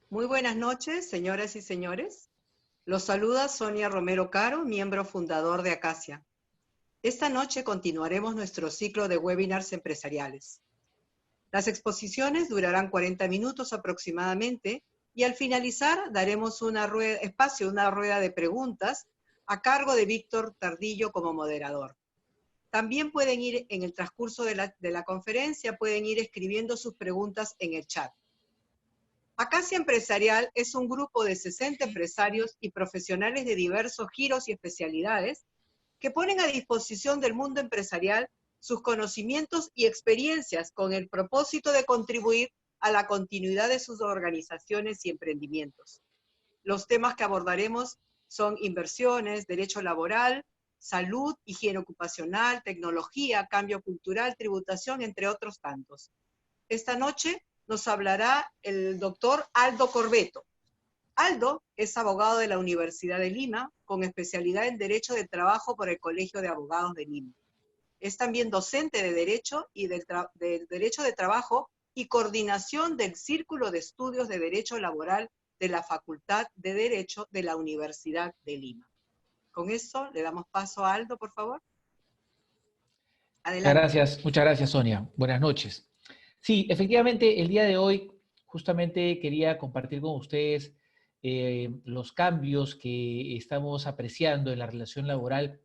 Muy buenas noches, señoras y señores. Los saluda Sonia Romero Caro, miembro fundador de Acacia. Esta noche continuaremos nuestro ciclo de webinars empresariales. Las exposiciones durarán 40 minutos aproximadamente y al finalizar daremos una rueda de preguntas a cargo de Víctor Tardillo como moderador. También pueden ir en el transcurso de la conferencia, pueden ir escribiendo sus preguntas en el chat. Acacia Empresarial es un grupo de 60 empresarios y profesionales de diversos giros y especialidades que ponen a disposición del mundo empresarial sus conocimientos y experiencias con el propósito de contribuir a la continuidad de sus organizaciones y emprendimientos. Los temas que abordaremos son inversiones, derecho laboral, salud, higiene ocupacional, tecnología, cambio cultural, tributación, entre otros tantos. Esta noche nos hablará el doctor Aldo Corbeto. Aldo es abogado de la Universidad de Lima, con especialidad en Derecho de Trabajo por el Colegio de Abogados de Lima. Es también docente de Derecho y del Derecho de Trabajo y coordinación del Círculo de Estudios de Derecho Laboral de la Facultad de Derecho de la Universidad de Lima. Con eso le damos paso a Aldo, por favor. Adelante. Muchas gracias, Sonia. Buenas noches. Sí, efectivamente, el día de hoy justamente quería compartir con ustedes los cambios que estamos apreciando en la relación laboral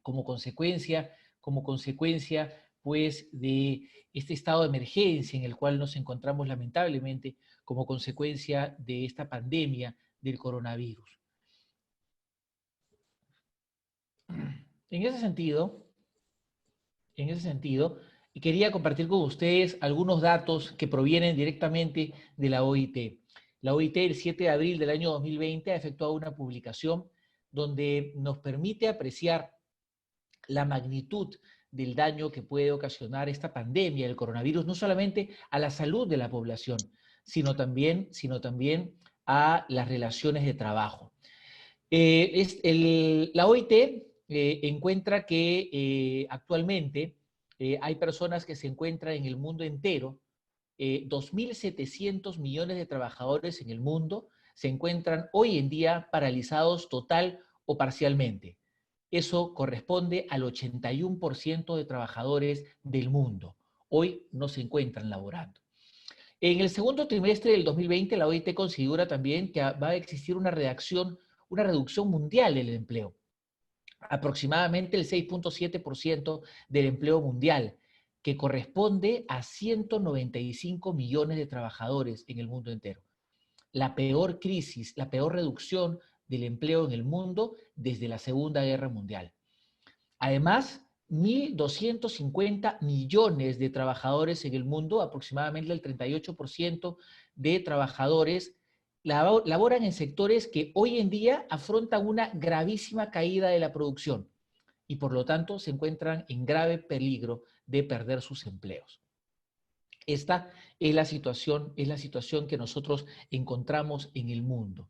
como consecuencia, pues, de este estado de emergencia en el cual nos encontramos lamentablemente como consecuencia de esta pandemia del coronavirus. En ese sentido, quería compartir con ustedes algunos datos que provienen directamente de la OIT. La OIT, el 7 de abril del año 2020, ha efectuado una publicación donde nos permite apreciar la magnitud del daño que puede ocasionar esta pandemia del coronavirus, no solamente a la salud de la población, sino también a las relaciones de trabajo. La OIT encuentra que actualmente hay personas que se encuentran en el mundo entero, 2.700 millones de trabajadores en el mundo se encuentran hoy en día paralizados total o parcialmente. Eso corresponde al 81% de trabajadores del mundo. Hoy no se encuentran laborando. En el segundo trimestre del 2020, la OIT considera también que va a existir una reducción mundial del empleo, aproximadamente el 6.7% del empleo mundial, que corresponde a 195 millones de trabajadores en el mundo entero. La peor crisis, la peor reducción del empleo en el mundo desde la Segunda Guerra Mundial. Además, 1.250 millones de trabajadores en el mundo, aproximadamente el 38% de trabajadores, laboran en sectores que hoy en día afrontan una gravísima caída de la producción y por lo tanto se encuentran en grave peligro de perder sus empleos. Esta es la situación que nosotros encontramos en el mundo.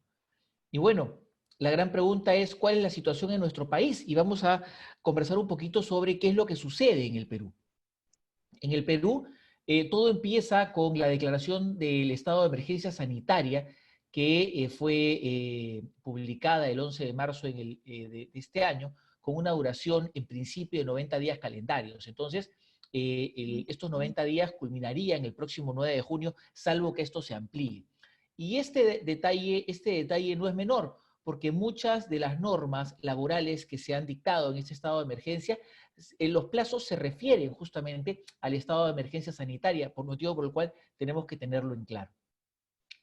Y bueno, la gran pregunta es cuál es la situación en nuestro país y vamos a conversar un poquito sobre qué es lo que sucede en el Perú. En el Perú, todo empieza con la declaración del estado de emergencia sanitaria que fue publicada el 11 de marzo de este año, con una duración en principio de 90 días calendarios. Entonces, estos 90 días culminarían el próximo 9 de junio, salvo que esto se amplíe. Y este detalle no es menor, porque muchas de las normas laborales que se han dictado en este estado de emergencia, los plazos se refieren justamente al estado de emergencia sanitaria, por motivo por el cual tenemos que tenerlo en claro.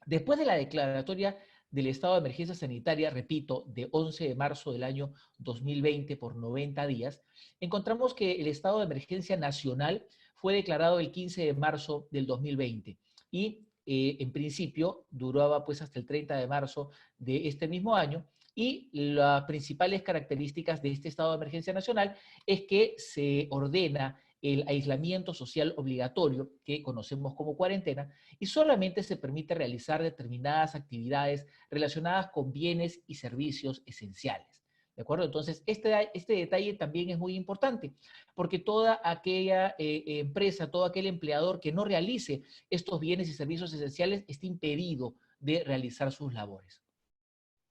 Después de la declaratoria del estado de emergencia sanitaria, repito, de 11 de marzo del año 2020 por 90 días, encontramos que el estado de emergencia nacional fue declarado el 15 de marzo del 2020 y en principio duraba pues hasta el 30 de marzo de este mismo año, y las principales características de este estado de emergencia nacional es que se ordena el aislamiento social obligatorio, que conocemos como cuarentena, y solamente se permite realizar determinadas actividades relacionadas con bienes y servicios esenciales. ¿De acuerdo? Entonces, este detalle también es muy importante, porque toda aquella empresa, todo aquel empleador que no realice estos bienes y servicios esenciales está impedido de realizar sus labores.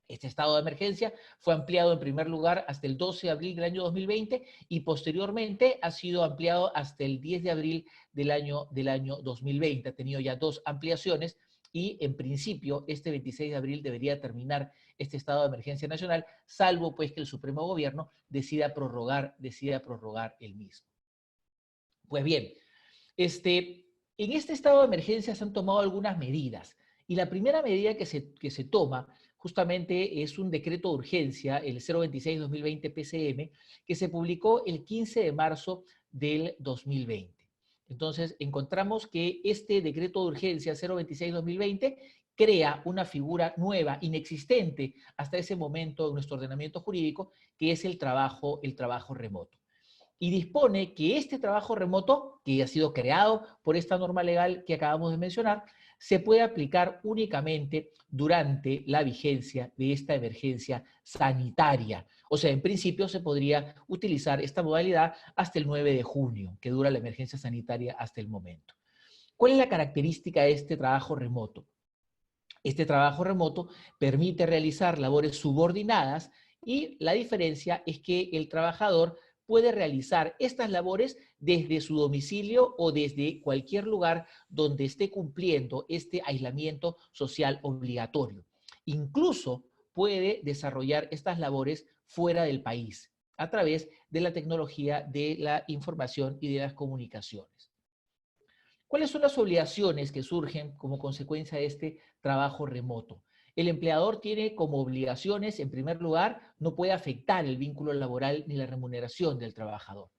Este estado de emergencia fue ampliado en primer lugar hasta el 12 de abril del año 2020 y posteriormente ha sido ampliado hasta el 10 de abril del año 2020. Ha tenido ya 2 ampliaciones y en principio este 26 de abril debería terminar este estado de emergencia nacional, salvo pues que el Supremo Gobierno decida prorrogar el mismo. Pues bien, en este estado de emergencia se han tomado algunas medidas y la primera medida que se toma justamente es un decreto de urgencia, el 026-2020 PCM, que se publicó el 15 de marzo del 2020. Entonces, encontramos que este decreto de urgencia 026-2020 crea una figura nueva, inexistente hasta ese momento en nuestro ordenamiento jurídico, que es el trabajo remoto. Y dispone que este trabajo remoto, que ha sido creado por esta norma legal que acabamos de mencionar, se puede aplicar únicamente durante la vigencia de esta emergencia sanitaria. O sea, en principio se podría utilizar esta modalidad hasta el 9 de junio, que dura la emergencia sanitaria hasta el momento. ¿Cuál es la característica de este trabajo remoto? Este trabajo remoto permite realizar labores subordinadas y la diferencia es que el trabajador puede realizar estas labores desde su domicilio o desde cualquier lugar donde esté cumpliendo este aislamiento social obligatorio. Incluso puede desarrollar estas labores fuera del país a través de la tecnología de la información y de las comunicaciones. ¿Cuáles son las obligaciones que surgen como consecuencia de este trabajo remoto? El empleador tiene como obligaciones, en primer lugar, no puede afectar el vínculo laboral ni la remuneración del trabajador.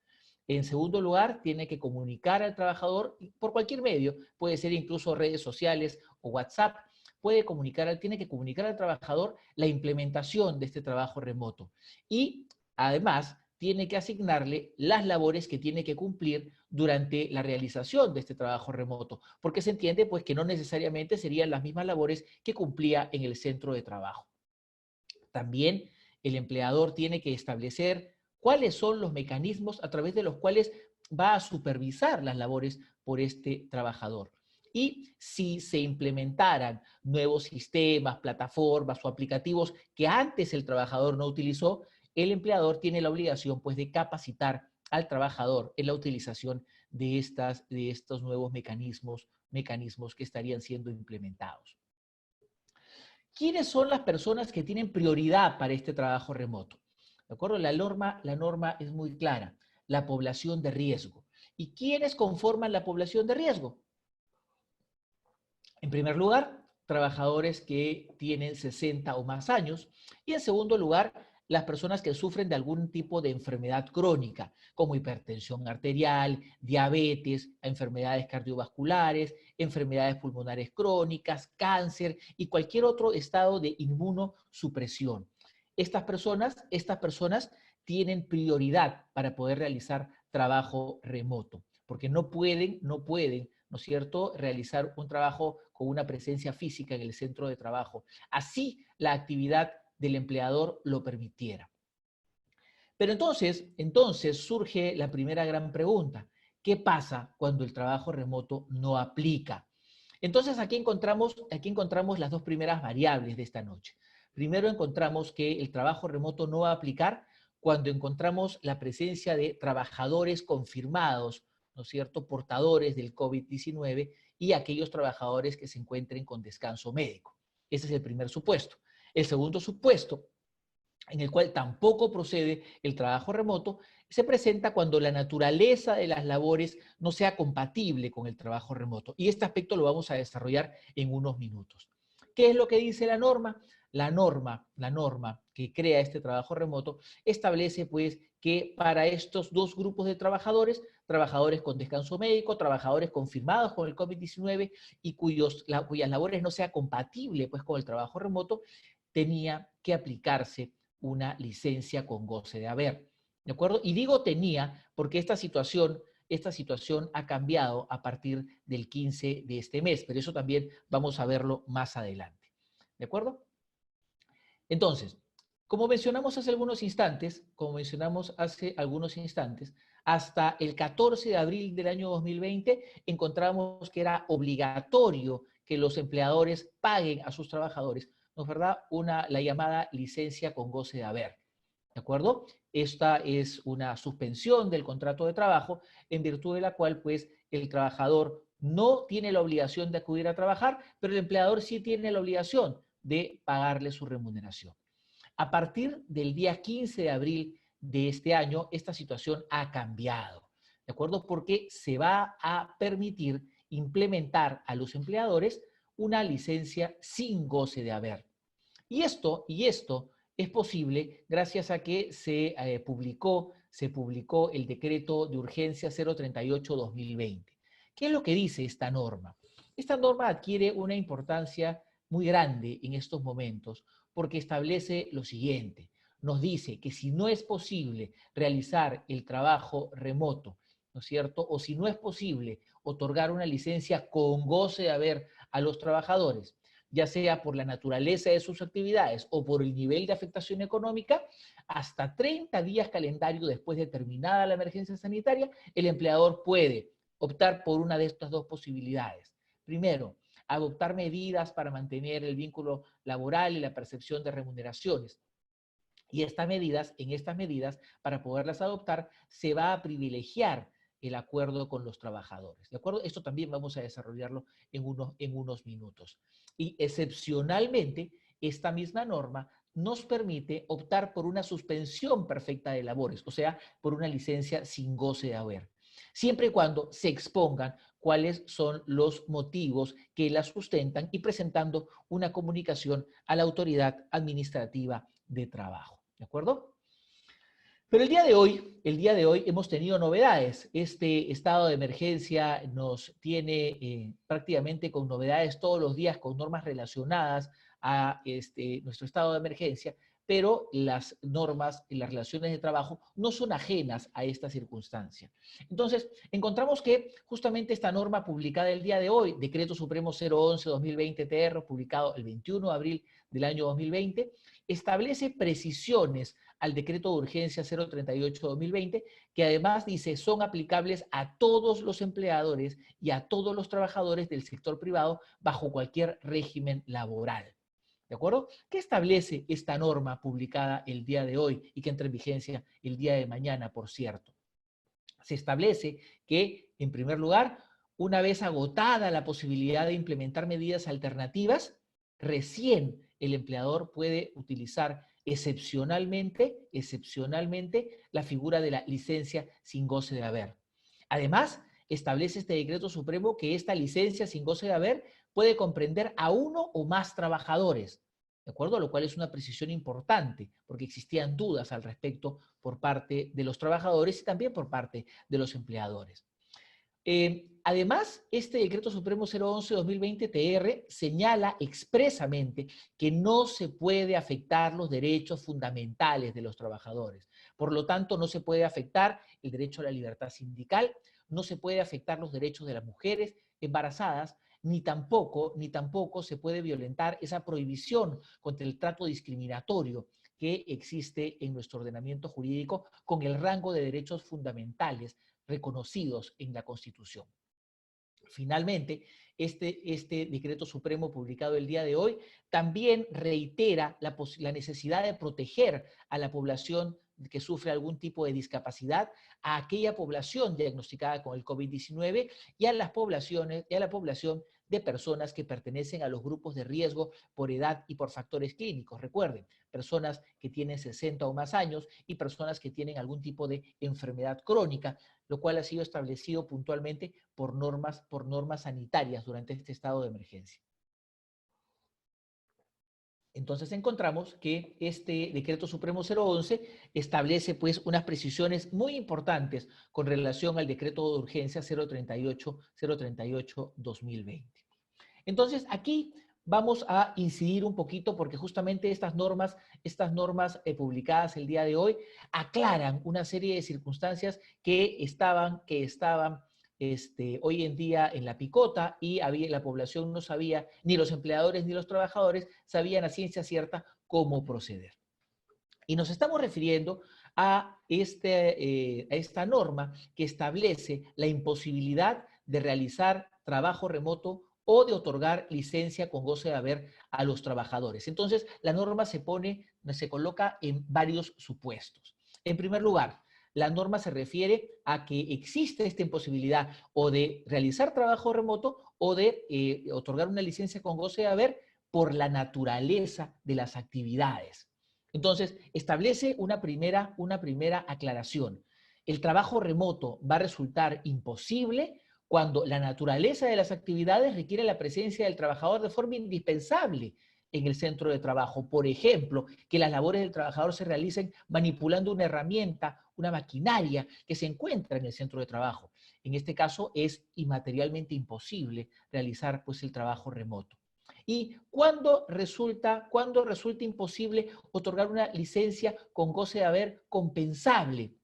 En segundo lugar, tiene que comunicar al trabajador por cualquier medio, puede ser incluso redes sociales o WhatsApp, tiene que comunicar al trabajador la implementación de este trabajo remoto. Y además, tiene que asignarle las labores que tiene que cumplir durante la realización de este trabajo remoto, porque se entiende pues que no necesariamente serían las mismas labores que cumplía en el centro de trabajo. También el empleador tiene que establecer cuáles son los mecanismos a través de los cuales va a supervisar las labores por este trabajador. Y si se implementaran nuevos sistemas, plataformas o aplicativos que antes el trabajador no utilizó, el empleador tiene la obligación pues de capacitar al trabajador en la utilización de estos nuevos mecanismos que estarían siendo implementados. ¿Quiénes son las personas que tienen prioridad para este trabajo remoto? ¿De acuerdo? La norma es muy clara, la población de riesgo. ¿Y quiénes conforman la población de riesgo? En primer lugar, trabajadores que tienen 60 o más años. Y en segundo lugar, las personas que sufren de algún tipo de enfermedad crónica, como hipertensión arterial, diabetes, enfermedades cardiovasculares, enfermedades pulmonares crónicas, cáncer y cualquier otro estado de inmunosupresión. Estas personas tienen prioridad para poder realizar trabajo remoto, porque no pueden, ¿no es cierto?, realizar un trabajo con una presencia física en el centro de trabajo. Así la actividad del empleador lo permitiera. Pero entonces surge la primera gran pregunta. ¿Qué pasa cuando el trabajo remoto no aplica? Entonces aquí encontramos las 2 primeras variables de esta noche. Primero encontramos que el trabajo remoto no va a aplicar cuando encontramos la presencia de trabajadores confirmados, ¿no es cierto?, portadores del COVID-19 y aquellos trabajadores que se encuentren con descanso médico. Ese es el primer supuesto. El segundo supuesto, en el cual tampoco procede el trabajo remoto, se presenta cuando la naturaleza de las labores no sea compatible con el trabajo remoto. Y este aspecto lo vamos a desarrollar en unos minutos. ¿Qué es lo que dice la norma? La norma que crea este trabajo remoto establece pues que para estos 2 grupos de trabajadores con descanso médico, trabajadores confirmados con el COVID-19 y cuyas labores no sea compatible pues con el trabajo remoto, tenía que aplicarse una licencia con goce de haber. ¿De acuerdo? Y digo tenía porque esta situación ha cambiado a partir del 15 de este mes, pero eso también vamos a verlo más adelante. ¿De acuerdo? Entonces, como mencionamos hace algunos instantes, hasta el 14 de abril del año 2020 encontramos que era obligatorio que los empleadores paguen a sus trabajadores, ¿no es verdad?, la llamada licencia con goce de haber. ¿De acuerdo? Esta es una suspensión del contrato de trabajo en virtud de la cual, pues, el trabajador no tiene la obligación de acudir a trabajar, pero el empleador sí tiene la obligación de pagarle su remuneración. A partir del día 15 de abril de este año, esta situación ha cambiado, ¿de acuerdo? Porque se va a permitir implementar a los empleadores una licencia sin goce de haber. Y esto es posible gracias a que se publicó el decreto de urgencia 038-2020. ¿Qué es lo que dice esta norma? Esta norma adquiere una importancia muy grande en estos momentos porque establece lo siguiente. Nos dice que si no es posible realizar el trabajo remoto, ¿no es cierto? O si no es posible otorgar una licencia con goce de haber a los trabajadores, ya sea por la naturaleza de sus actividades o por el nivel de afectación económica, hasta 30 días calendario después de terminada la emergencia sanitaria, el empleador puede optar por una de estas dos posibilidades. Primero, adoptar medidas para mantener el vínculo laboral y la percepción de remuneraciones. Y en estas medidas, para poderlas adoptar, se va a privilegiar el acuerdo con los trabajadores. ¿De acuerdo? Esto también vamos a desarrollarlo en unos minutos. Y excepcionalmente, esta misma norma nos permite optar por una suspensión perfecta de labores, o sea, por una licencia sin goce de haber, siempre y cuando se expongan cuáles son los motivos que la sustentan y presentando una comunicación a la autoridad administrativa de trabajo. ¿De acuerdo? Pero el día de hoy hemos tenido novedades. Este estado de emergencia nos tiene prácticamente con novedades todos los días, con normas relacionadas a nuestro estado de emergencia, pero las normas y las relaciones de trabajo no son ajenas a esta circunstancia. Entonces, encontramos que justamente esta norma publicada el día de hoy, Decreto Supremo 011-2020-TR, publicado el 21 de abril del año 2020, establece precisiones al decreto de urgencia 038-2020, que además dice son aplicables a todos los empleadores y a todos los trabajadores del sector privado bajo cualquier régimen laboral. ¿De acuerdo? ¿Qué establece esta norma publicada el día de hoy y que entra en vigencia el día de mañana, por cierto? Se establece que, en primer lugar, una vez agotada la posibilidad de implementar medidas alternativas, recién el empleador puede utilizar excepcionalmente, la figura de la licencia sin goce de haber. Además, establece este decreto supremo que esta licencia sin goce de haber puede comprender a uno o más trabajadores, ¿de acuerdo? Lo cual es una precisión importante, porque existían dudas al respecto por parte de los trabajadores y también por parte de los empleadores. Además, este Decreto Supremo 011-2020-TR señala expresamente que no se puede afectar los derechos fundamentales de los trabajadores. Por lo tanto, no se puede afectar el derecho a la libertad sindical, no se puede afectar los derechos de las mujeres embarazadas, ni tampoco se puede violentar esa prohibición contra el trato discriminatorio que existe en nuestro ordenamiento jurídico con el rango de derechos fundamentales reconocidos en la Constitución. Finalmente, este decreto supremo publicado el día de hoy también reitera la necesidad de proteger a la población que sufre algún tipo de discapacidad, a aquella población diagnosticada con el COVID-19 y a la población de personas que pertenecen a los grupos de riesgo por edad y por factores clínicos. Recuerden, personas que tienen 60 o más años y personas que tienen algún tipo de enfermedad crónica, lo cual ha sido establecido puntualmente por normas sanitarias durante este estado de emergencia. Entonces encontramos que este Decreto Supremo 011 establece pues unas precisiones muy importantes con relación al Decreto de Urgencia 038-2020. Entonces aquí vamos a incidir un poquito porque justamente estas normas publicadas el día de hoy aclaran una serie de circunstancias que estaban hoy en día en la picota y la población no sabía, ni los empleadores ni los trabajadores sabían a ciencia cierta cómo proceder. Y nos estamos refiriendo a esta norma que establece la imposibilidad de realizar trabajo remoto o de otorgar licencia con goce de haber a los trabajadores. Entonces, la norma se coloca en varios supuestos. En primer lugar, la norma se refiere a que existe esta imposibilidad o de realizar trabajo remoto o de otorgar una licencia con goce de haber por la naturaleza de las actividades. Entonces, establece una primera aclaración. El trabajo remoto va a resultar imposible cuando la naturaleza de las actividades requiere la presencia del trabajador de forma indispensable en el centro de trabajo. Por ejemplo, que las labores del trabajador se realicen manipulando una herramienta, una maquinaria que se encuentra en el centro de trabajo. En este caso es inmaterialmente imposible realizar pues, el trabajo remoto. ¿Y cuándo resulta imposible otorgar una licencia con goce de haber compensable?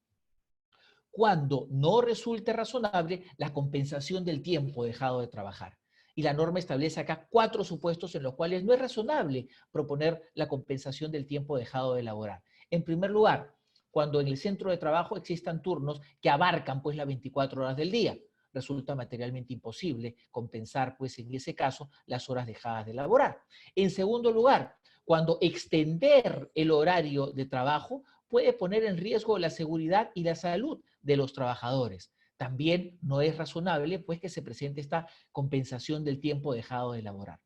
Cuando no resulte razonable la compensación del tiempo dejado de trabajar. Y la norma establece acá 4 supuestos en los cuales no es razonable proponer la compensación del tiempo dejado de laborar. En primer lugar, cuando en el centro de trabajo existan turnos que abarcan pues las 24 horas del día. Resulta materialmente imposible compensar pues en ese caso las horas dejadas de laborar. En segundo lugar, cuando extender el horario de trabajo puede poner en riesgo la seguridad y la salud de los trabajadores. También no es razonable pues que se presente esta compensación del tiempo dejado de laborar.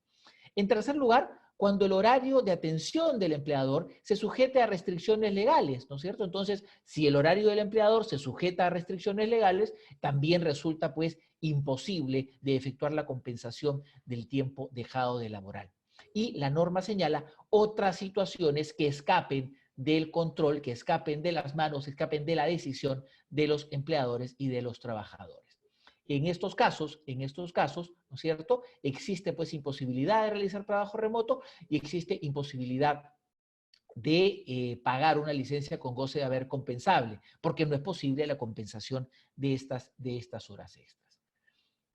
En tercer lugar, cuando el horario de atención del empleador se sujete a restricciones legales, ¿no es cierto? Entonces, si el horario del empleador se sujeta a restricciones legales, también resulta pues imposible de efectuar la compensación del tiempo dejado de laborar. Y la norma señala otras situaciones que escapen del control, que escapen de las manos, escapen de la decisión de los empleadores y de los trabajadores. En estos casos, ¿no es cierto? Existe pues imposibilidad de realizar trabajo remoto y existe imposibilidad de pagar una licencia con goce de haber compensable, porque no es posible la compensación de estas horas extras.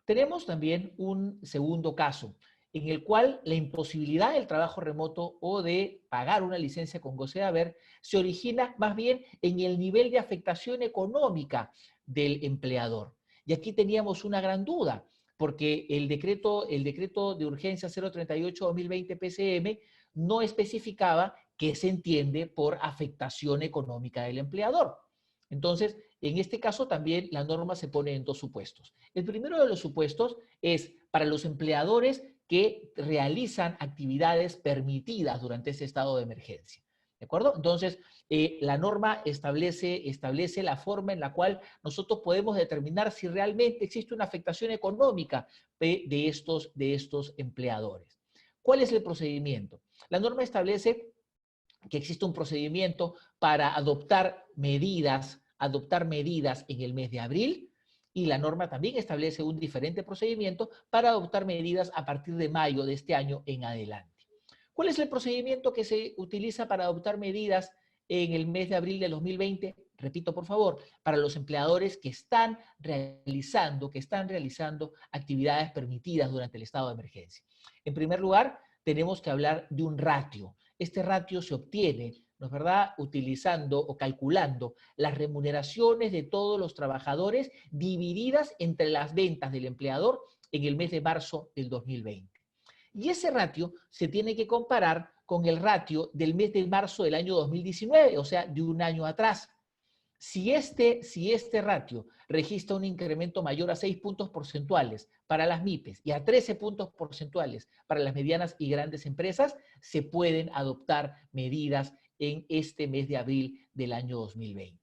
Tenemos también un segundo caso, en el cual la imposibilidad del trabajo remoto o de pagar una licencia con goce de haber se origina más bien en el nivel de afectación económica del empleador. Y aquí teníamos una gran duda, porque el decreto de urgencia 038-2020 PCM no especificaba qué se entiende por afectación económica del empleador. Entonces, en este caso también la norma se pone en 2 supuestos. El primero de los supuestos es para los empleadores que realizan actividades permitidas durante ese estado de emergencia. ¿De acuerdo? Entonces, la norma establece la forma en la cual nosotros podemos determinar si realmente existe una afectación económica de estos empleadores. ¿Cuál es el procedimiento? La norma establece que existe un procedimiento para adoptar medidas en el mes de abril, y la norma también establece un diferente procedimiento para adoptar medidas a partir de mayo de este año en adelante. ¿Cuál es el procedimiento que se utiliza para adoptar medidas en el mes de abril de 2020? Repito, por favor, para los empleadores que están realizando actividades permitidas durante el estado de emergencia. En primer lugar, tenemos que hablar de un ratio. Este ratio se obtiene, ¿no es verdad?, utilizando o calculando las remuneraciones de todos los trabajadores divididas entre las ventas del empleador en el mes de marzo del 2020. Y ese ratio se tiene que comparar con el ratio del mes de marzo del año 2019, o sea, de un año atrás. Si este ratio registra un incremento mayor a 6 puntos porcentuales para las MIPES y a 13 puntos porcentuales para las medianas y grandes empresas, se pueden adoptar medidas en este mes de abril del año 2020.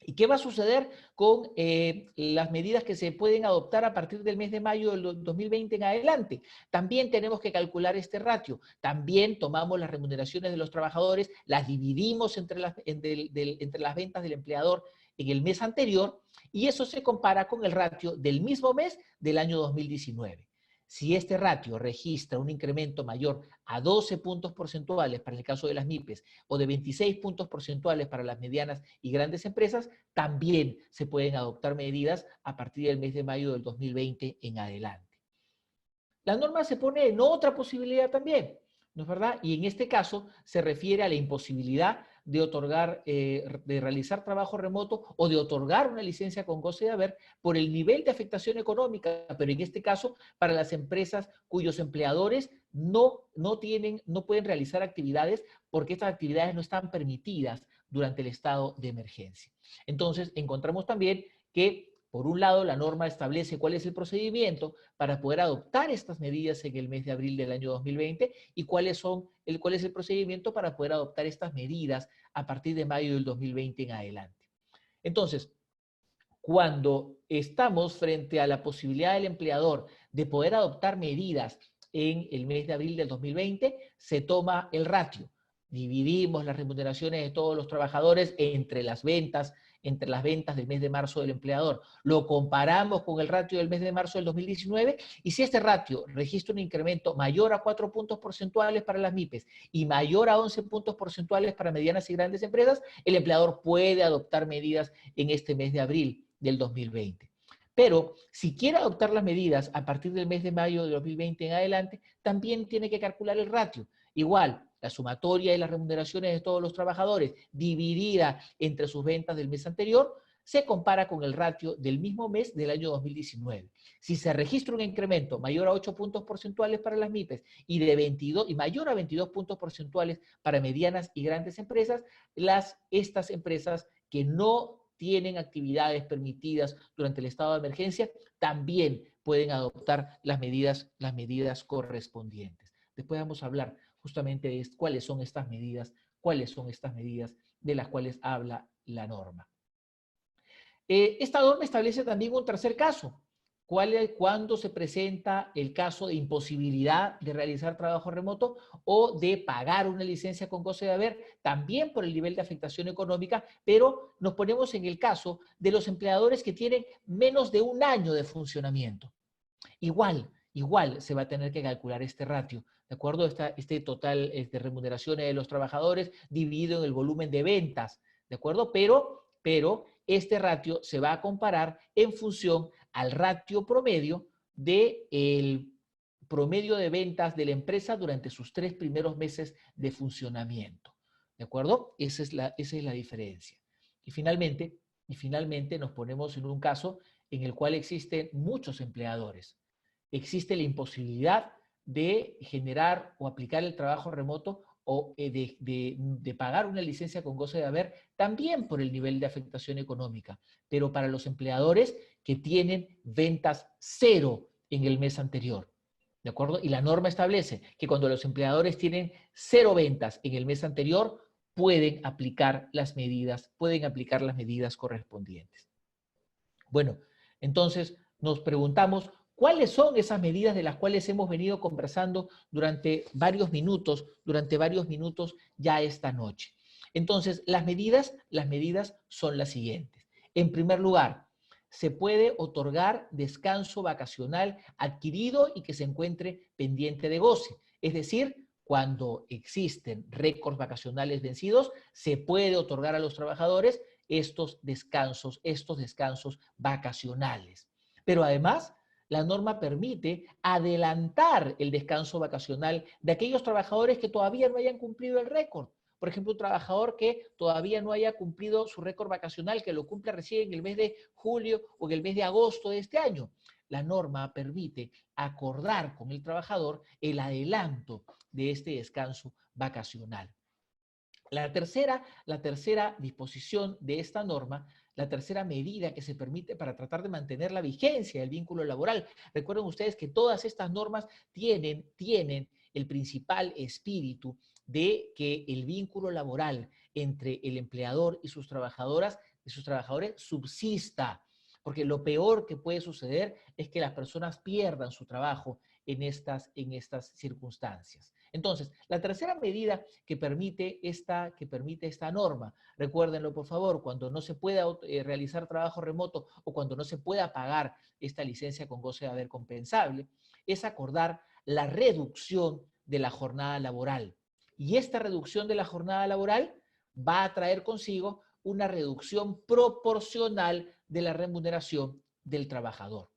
¿Y qué va a suceder con las medidas que se pueden adoptar a partir del mes de mayo del 2020 en adelante? También tenemos que calcular este ratio. También tomamos las remuneraciones de los trabajadores, las dividimos entre las ventas del empleador en el mes anterior, y eso se compara con el ratio del mismo mes del año 2019. Si este ratio registra un incremento mayor a 12 puntos porcentuales para el caso de las MIPES o de 26 puntos porcentuales para las medianas y grandes empresas, también se pueden adoptar medidas a partir del mes de mayo del 2020 en adelante. La norma se pone en otra posibilidad también, ¿no es verdad? Y en este caso se refiere a la imposibilidad de otorgar, de realizar trabajo remoto o de otorgar una licencia con goce de haber por el nivel de afectación económica, pero en este caso para las empresas cuyos empleadores no pueden realizar actividades porque estas actividades no están permitidas durante el estado de emergencia. Entonces, encontramos también que, por un lado, la norma establece cuál es el procedimiento para poder adoptar estas medidas en el mes de abril del año 2020 y cuál es el procedimiento para poder adoptar estas medidas a partir de mayo del 2020 en adelante. Entonces, cuando estamos frente a la posibilidad del empleador de poder adoptar medidas en el mes de abril del 2020, se toma el ratio. Dividimos las remuneraciones de todos los trabajadores entre las ventas del mes de marzo del empleador. Lo comparamos con el ratio del mes de marzo del 2019 y si este ratio registra un incremento mayor a 4 puntos porcentuales para las MIPES y mayor a 11 puntos porcentuales para medianas y grandes empresas, el empleador puede adoptar medidas en este mes de abril del 2020. Pero si quiere adoptar las medidas a partir del mes de mayo de 2020 en adelante, también tiene que calcular el ratio. Igual, la sumatoria de las remuneraciones de todos los trabajadores dividida entre sus ventas del mes anterior se compara con el ratio del mismo mes del año 2019. Si se registra un incremento mayor a 8 puntos porcentuales para las MIPES y mayor a 22 puntos porcentuales para medianas y grandes empresas, estas empresas que no tienen actividades permitidas durante el estado de emergencia, también pueden adoptar las medidas correspondientes. Después vamos a hablar justamente de cuáles son estas medidas de las cuales habla la norma. Esta norma establece también un tercer caso. Cuando se presenta el caso de imposibilidad de realizar trabajo remoto o de pagar una licencia con goce de haber, también por el nivel de afectación económica, pero nos ponemos en el caso de los empleadores que tienen menos de un año de funcionamiento. Igual se va a tener que calcular este ratio, ¿de acuerdo? Este total de remuneraciones de los trabajadores dividido en el volumen de ventas, ¿de acuerdo? Pero este ratio se va a comparar en función al ratio promedio del promedio de ventas de la empresa durante sus 3 primeros meses de funcionamiento, ¿de acuerdo? Esa es la diferencia. Y finalmente nos ponemos en un caso en el cual existen muchos empleadores. Existe la imposibilidad de generar o aplicar el trabajo remoto o de pagar una licencia con goce de haber, también por el nivel de afectación económica, pero para los empleadores que tienen ventas cero en el mes anterior, ¿de acuerdo? Y la norma establece que cuando los empleadores tienen cero ventas en el mes anterior, pueden aplicar las medidas correspondientes. Bueno, entonces nos preguntamos, ¿cuáles son esas medidas de las cuales hemos venido conversando durante varios minutos ya esta noche? Entonces, las medidas son las siguientes. En primer lugar, se puede otorgar descanso vacacional adquirido y que se encuentre pendiente de goce. Es decir, cuando existen récords vacacionales vencidos, se puede otorgar a los trabajadores estos descansos vacacionales. Pero además, la norma permite adelantar el descanso vacacional de aquellos trabajadores que todavía no hayan cumplido el récord. Por ejemplo, un trabajador que todavía no haya cumplido su récord vacacional, que lo cumpla recién en el mes de julio o en el mes de agosto de este año. La norma permite acordar con el trabajador el adelanto de este descanso vacacional. La tercera disposición de esta norma, la tercera medida que se permite para tratar de mantener la vigencia del vínculo laboral. Recuerden ustedes que todas estas normas tienen el principal espíritu de que el vínculo laboral entre el empleador y sus trabajadores subsista, porque lo peor que puede suceder es que las personas pierdan su trabajo en estas circunstancias. Entonces, la tercera medida que permite esta norma, recuérdenlo por favor, cuando no se pueda realizar trabajo remoto o cuando no se pueda pagar esta licencia con goce de haber compensable, es acordar la reducción de la jornada laboral. Y esta reducción de la jornada laboral va a traer consigo una reducción proporcional de la remuneración del trabajador.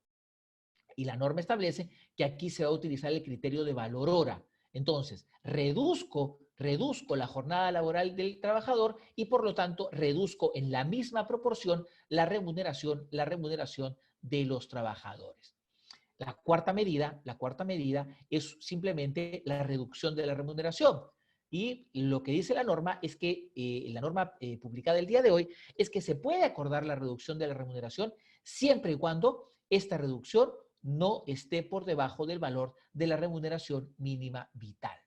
Y la norma establece que aquí se va a utilizar el criterio de valor hora. Entonces, reduzco reduzco la jornada laboral del trabajador y por lo tanto reduzco en la misma proporción la remuneración de los trabajadores. La cuarta medida es simplemente la reducción de la remuneración. Y lo que dice la norma es que, la norma publicada el día de hoy, es que se puede acordar la reducción de la remuneración siempre y cuando esta reducción no esté por debajo del valor de la remuneración mínima vital.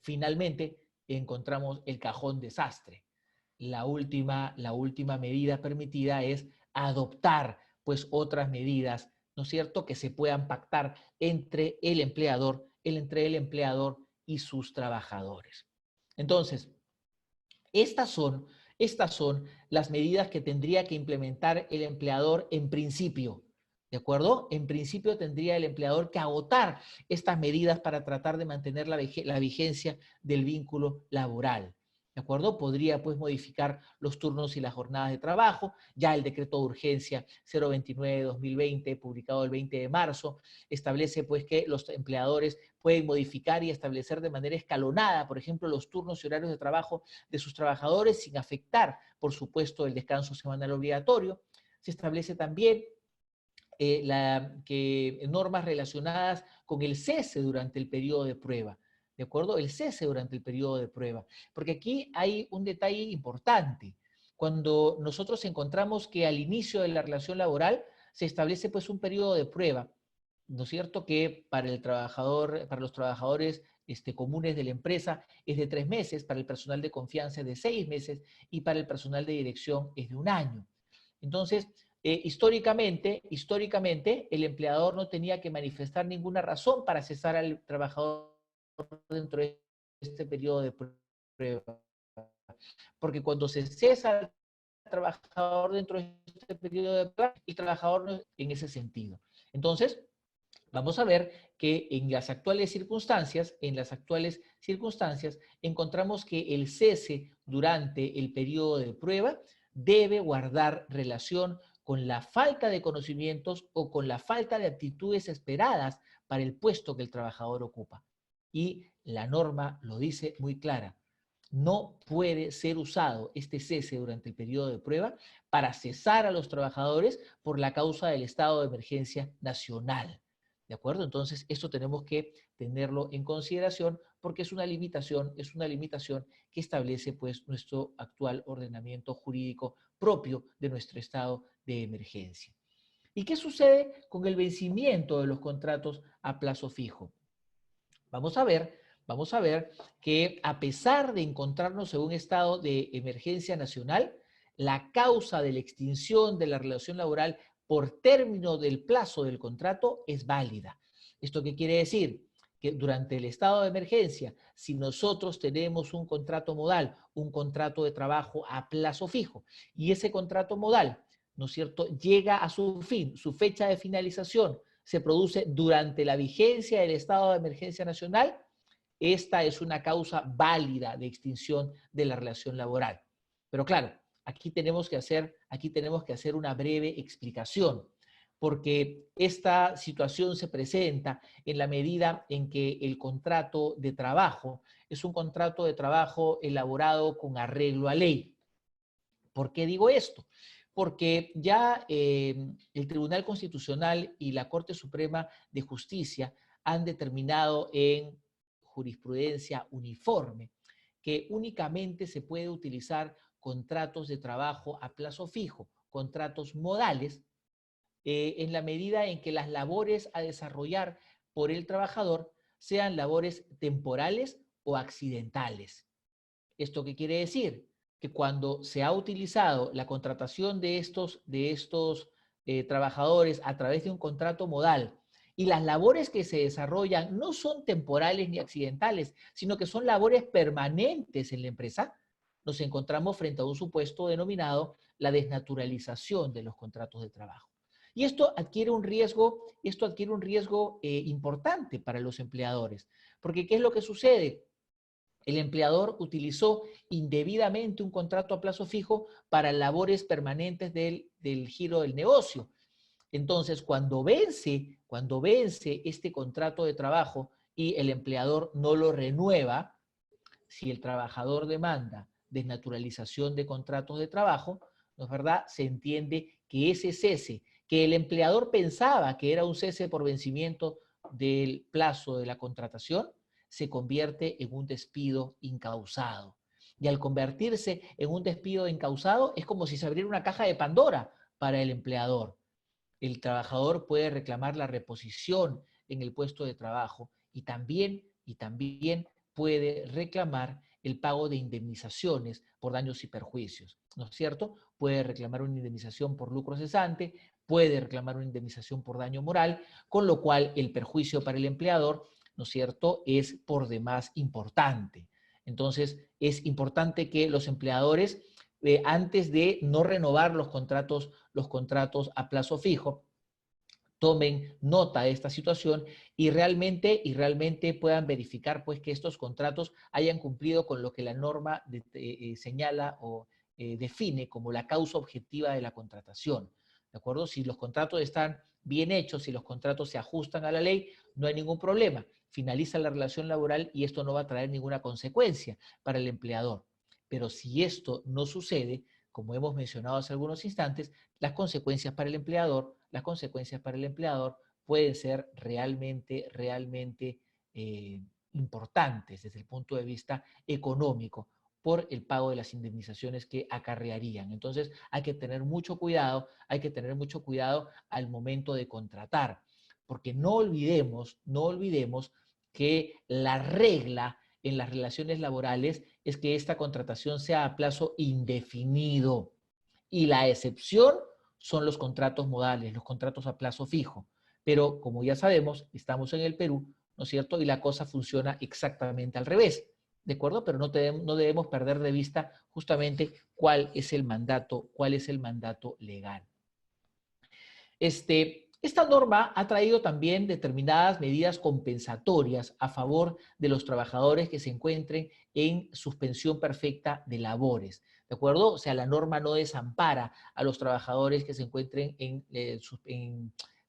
Finalmente, encontramos el cajón desastre. La última medida permitida es adoptar pues otras medidas, ¿no es cierto?, que se puedan pactar entre el empleador y sus trabajadores. Entonces, estas son las medidas que tendría que implementar el empleador en principio. ¿De acuerdo? En principio tendría el empleador que agotar estas medidas para tratar de mantener la vigencia del vínculo laboral. ¿De acuerdo? Podría pues modificar los turnos y las jornadas de trabajo. Ya el decreto de urgencia 029-2020, publicado el 20 de marzo, establece pues que los empleadores pueden modificar y establecer de manera escalonada, por ejemplo, los turnos y horarios de trabajo de sus trabajadores sin afectar, por supuesto, el descanso semanal obligatorio. Se establece también normas relacionadas con el cese durante el periodo de prueba, ¿de acuerdo? El cese durante el periodo de prueba. Porque aquí hay un detalle importante. Cuando nosotros encontramos que al inicio de la relación laboral se establece pues un periodo de prueba, ¿no es cierto? Que para el trabajador, para los trabajadores comunes de la empresa es de 3 meses, para el personal de confianza es de 6 meses y para el personal de dirección es de 1 año. Entonces, históricamente, el empleador no tenía que manifestar ninguna razón para cesar al trabajador dentro de este periodo de prueba. Porque cuando se cesa al trabajador dentro de este periodo de prueba, el trabajador no es en ese sentido. Entonces, vamos a ver que en las actuales circunstancias, encontramos que el cese durante el periodo de prueba debe guardar relación con la falta de conocimientos o con la falta de aptitudes esperadas para el puesto que el trabajador ocupa. Y la norma lo dice muy clara. No puede ser usado este cese durante el periodo de prueba para cesar a los trabajadores por la causa del estado de emergencia nacional. ¿De acuerdo? Entonces, esto tenemos que tenerlo en consideración porque es una limitación que establece pues nuestro actual ordenamiento jurídico propio de nuestro estado de emergencia. ¿Y qué sucede con el vencimiento de los contratos a plazo fijo? Vamos a ver que a pesar de encontrarnos en un estado de emergencia nacional, la causa de la extinción de la relación laboral por término del plazo del contrato es válida. ¿Esto qué quiere decir? Que durante el estado de emergencia, si nosotros tenemos un contrato modal, un contrato de trabajo a plazo fijo, y ese contrato modal, ¿no es cierto?, llega a su fin, su fecha de finalización se produce durante la vigencia del estado de emergencia nacional, esta es una causa válida de extinción de la relación laboral. Pero claro, aquí tenemos que hacer una breve explicación, porque esta situación se presenta en la medida en que el contrato de trabajo es un contrato de trabajo elaborado con arreglo a ley. ¿Por qué digo esto? Porque ya el Tribunal Constitucional y la Corte Suprema de Justicia han determinado en jurisprudencia uniforme que únicamente se puede utilizar contratos de trabajo a plazo fijo, contratos modales, en la medida en que las labores a desarrollar por el trabajador sean labores temporales o accidentales. ¿Esto qué quiere decir? Que cuando se ha utilizado la contratación de estos trabajadores a través de un contrato modal y las labores que se desarrollan no son temporales ni accidentales, sino que son labores permanentes en la empresa, nos encontramos frente a un supuesto denominado la desnaturalización de los contratos de trabajo. Y esto adquiere un riesgo importante para los empleadores, porque ¿qué es lo que sucede? El empleador utilizó indebidamente un contrato a plazo fijo para labores permanentes del giro del negocio. Entonces, cuando vence este contrato de trabajo y el empleador no lo renueva, si el trabajador demanda desnaturalización de contratos de trabajo, ¿no es verdad? Se entiende que ese cese, que el empleador pensaba que era un cese por vencimiento del plazo de la contratación, se convierte en un despido incausado. Y al convertirse en un despido incausado, es como si se abriera una caja de Pandora para el empleador. El trabajador puede reclamar la reposición en el puesto de trabajo y también puede reclamar el pago de indemnizaciones por daños y perjuicios, ¿no es cierto? Puede reclamar una indemnización por lucro cesante, puede reclamar una indemnización por daño moral, con lo cual el perjuicio para el empleador, ¿no es cierto?, es por demás importante. Entonces, es importante que los empleadores, antes de no renovar los contratos a plazo fijo, tomen nota de esta situación y realmente puedan verificar pues que estos contratos hayan cumplido con lo que la norma señala o define como la causa objetiva de la contratación. ¿De acuerdo? Si los contratos están bien hechos, si los contratos se ajustan a la ley, no hay ningún problema. Finaliza la relación laboral y esto no va a traer ninguna consecuencia para el empleador. Pero si esto no sucede, como hemos mencionado hace algunos instantes, las consecuencias para el empleador pueden ser realmente importantes desde el punto de vista económico por el pago de las indemnizaciones que acarrearían. Entonces hay que tener mucho cuidado al momento de contratar, porque no olvidemos que la regla en las relaciones laborales es que esta contratación sea a plazo indefinido y la excepción son los contratos modales, los contratos a plazo fijo. Pero como ya sabemos, estamos en el Perú, ¿no es cierto? Y la cosa funciona exactamente al revés, ¿de acuerdo? Pero no debemos perder de vista justamente cuál es el mandato legal. Esta norma ha traído también determinadas medidas compensatorias a favor de los trabajadores que se encuentren en suspensión perfecta de labores, ¿de acuerdo? O sea, la norma no desampara a los trabajadores que se encuentren en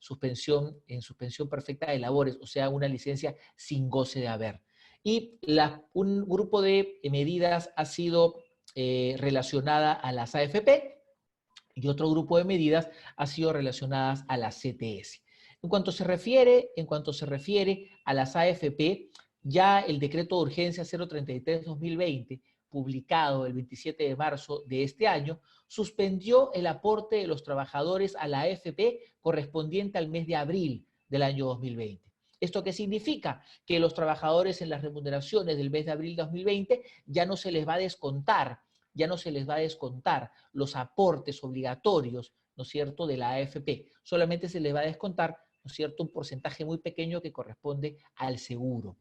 suspensión perfecta de labores, o sea, una licencia sin goce de haber. Y un grupo de medidas ha sido relacionada a las AFP, y otro grupo de medidas ha sido relacionadas a las CTS. En cuanto se refiere a las AFP, ya el decreto de urgencia 033-2020, publicado el 27 de marzo de este año, suspendió el aporte de los trabajadores a la AFP correspondiente al mes de abril del año 2020. ¿Esto qué significa? Que los trabajadores en las remuneraciones del mes de abril de 2020 ya no se les va a descontar los aportes obligatorios, ¿no es cierto?, de la AFP. Solamente se les va a descontar, ¿no es cierto?, un porcentaje muy pequeño que corresponde al seguro.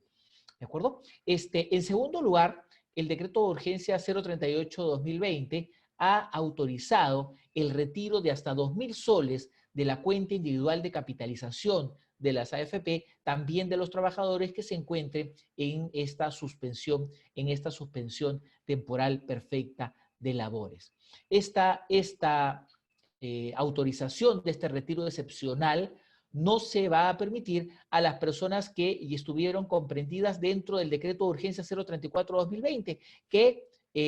¿De acuerdo? En segundo lugar, el decreto de urgencia 038-2020 ha autorizado el retiro de hasta 2.000 soles de la cuenta individual de capitalización de las AFP, también de los trabajadores que se encuentren en esta suspensión temporal perfecta de labores. Esta autorización de este retiro excepcional no se va a permitir a las personas que estuvieron comprendidas dentro del decreto de urgencia 034-2020, que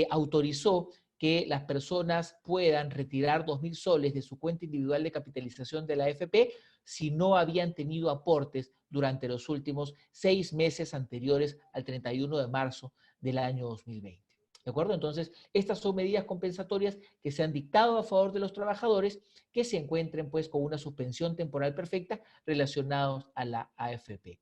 autorizó que las personas puedan retirar 2.000 soles de su cuenta individual de capitalización de la AFP si no habían tenido aportes durante los últimos 6 meses anteriores al 31 de marzo del año 2020. ¿De acuerdo? Entonces, estas son medidas compensatorias que se han dictado a favor de los trabajadores que se encuentren pues con una suspensión temporal perfecta relacionados a la AFP.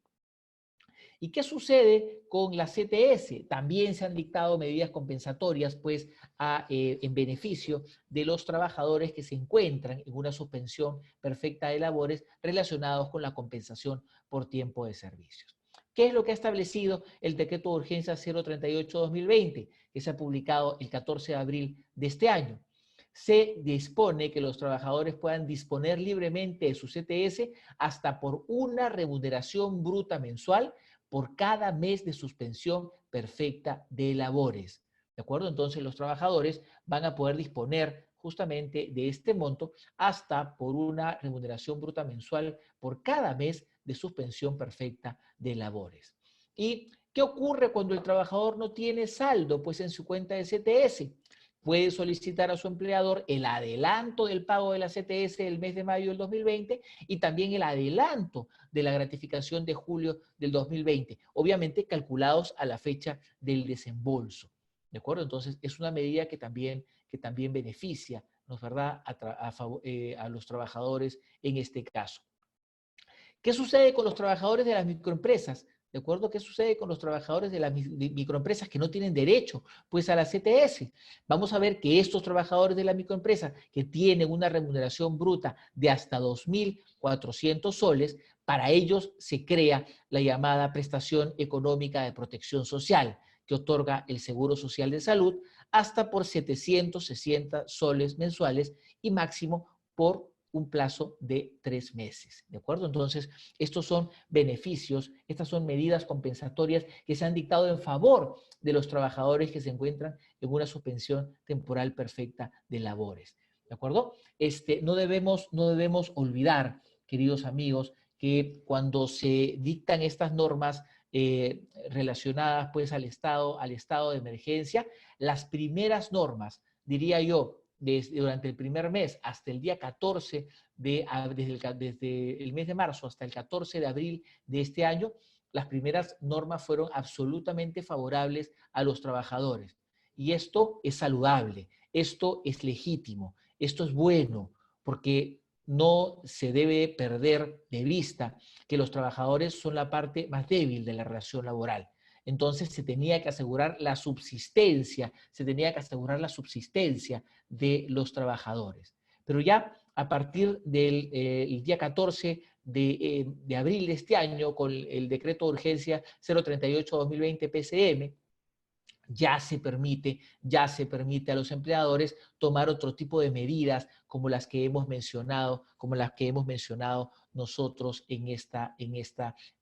¿Y qué sucede con la CTS? También se han dictado medidas compensatorias pues en beneficio de los trabajadores que se encuentran en una suspensión perfecta de labores relacionados con la compensación por tiempo de servicios. ¿Qué es lo que ha establecido el decreto de urgencia 038-2020, que se ha publicado el 14 de abril de este año? Se dispone que los trabajadores puedan disponer libremente de su CTS hasta por una remuneración bruta mensual por cada mes de suspensión perfecta de labores. ¿De acuerdo? Entonces los trabajadores van a poder disponer justamente de este monto hasta por una remuneración bruta mensual por cada mes de suspensión perfecta de labores. Y ¿Qué ocurre cuando el trabajador no tiene saldo? Pues en su cuenta de CTS. Puede solicitar a su empleador el adelanto del pago de la CTS del mes de mayo del 2020 y también el adelanto de la gratificación de julio del 2020, obviamente calculados a la fecha del desembolso. ¿De acuerdo? Entonces, es una medida que también beneficia, ¿no es verdad?, a los trabajadores en este caso. ¿Qué sucede con los trabajadores de las microempresas? ¿De acuerdo? ¿Qué sucede con los trabajadores de las microempresas que no tienen derecho pues a la CTS? Vamos a ver que estos trabajadores de la microempresa que tienen una remuneración bruta de hasta 2.400 soles, para ellos se crea la llamada prestación económica de protección social que otorga el Seguro Social de Salud hasta por 760 soles mensuales y máximo por un plazo de 3 meses, ¿de acuerdo? Entonces, estos son beneficios, estas son medidas compensatorias que se han dictado en favor de los trabajadores que se encuentran en una suspensión temporal perfecta de labores, ¿de acuerdo? No debemos olvidar, queridos amigos, que cuando se dictan estas normas relacionadas pues al estado de emergencia, las primeras normas, diría yo, durante el primer mes hasta el día 14, desde el mes de marzo hasta el 14 de abril de este año, las primeras normas fueron absolutamente favorables a los trabajadores. Y esto es saludable, esto es legítimo, esto es bueno, porque no se debe perder de vista que los trabajadores son la parte más débil de la relación laboral. Entonces se tenía que asegurar la subsistencia, de los trabajadores. Pero ya a partir del el día 14 de abril de este año, con el decreto de urgencia 038-2020 PCM, ya se permite a los empleadores tomar otro tipo de medidas como las que hemos mencionado, nosotros en esta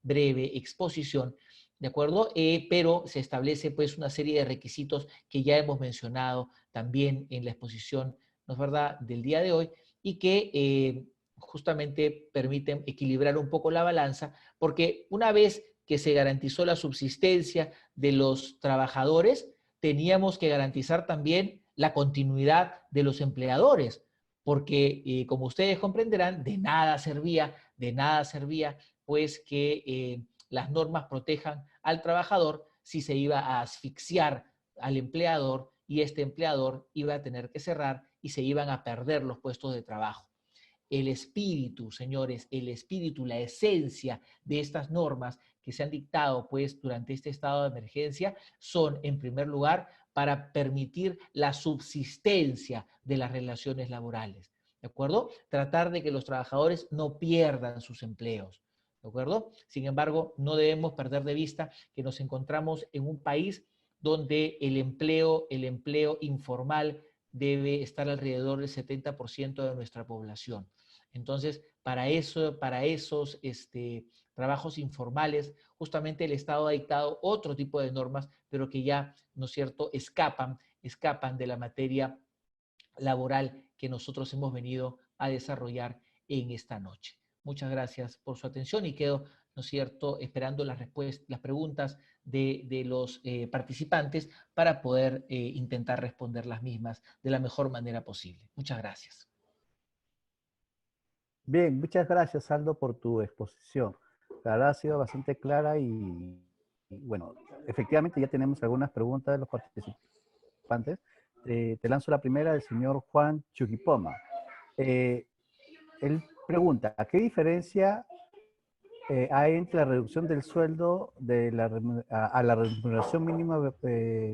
breve exposición, ¿de acuerdo? Pero se establece pues una serie de requisitos que ya hemos mencionado también en la exposición, ¿no es verdad?, del día de hoy, y que justamente permiten equilibrar un poco la balanza, porque una vez que se garantizó la subsistencia de los trabajadores, teníamos que garantizar también la continuidad de los empleadores, porque como ustedes comprenderán, de nada servía pues que las normas protejan al trabajador si se iba a asfixiar al empleador y este empleador iba a tener que cerrar y se iban a perder los puestos de trabajo. El espíritu, señores, el espíritu, la esencia de estas normas que se han dictado pues durante este estado de emergencia son, en primer lugar, para permitir la subsistencia de las relaciones laborales, ¿de acuerdo? Tratar de que los trabajadores no pierdan sus empleos, ¿de acuerdo? Sin embargo, no debemos perder de vista que nos encontramos en un país donde el empleo informal debe estar alrededor del 70% de nuestra población. Entonces, para esos trabajos informales, justamente el Estado ha dictado otro tipo de normas, pero que ya, ¿no es cierto?, escapan de la materia laboral que nosotros hemos venido a desarrollar en esta noche. Muchas gracias por su atención y quedo, ¿no es cierto?, esperando las preguntas de los participantes para poder intentar responder las mismas de la mejor manera posible. Muchas gracias. Bien, muchas gracias, Aldo, por tu exposición. La verdad ha sido bastante clara y bueno, efectivamente ya tenemos algunas preguntas de los participantes. Te lanzo la primera del señor Juan Chuquipoma. Él pregunta, ¿qué diferencia hay entre la reducción del sueldo a la remuneración mínima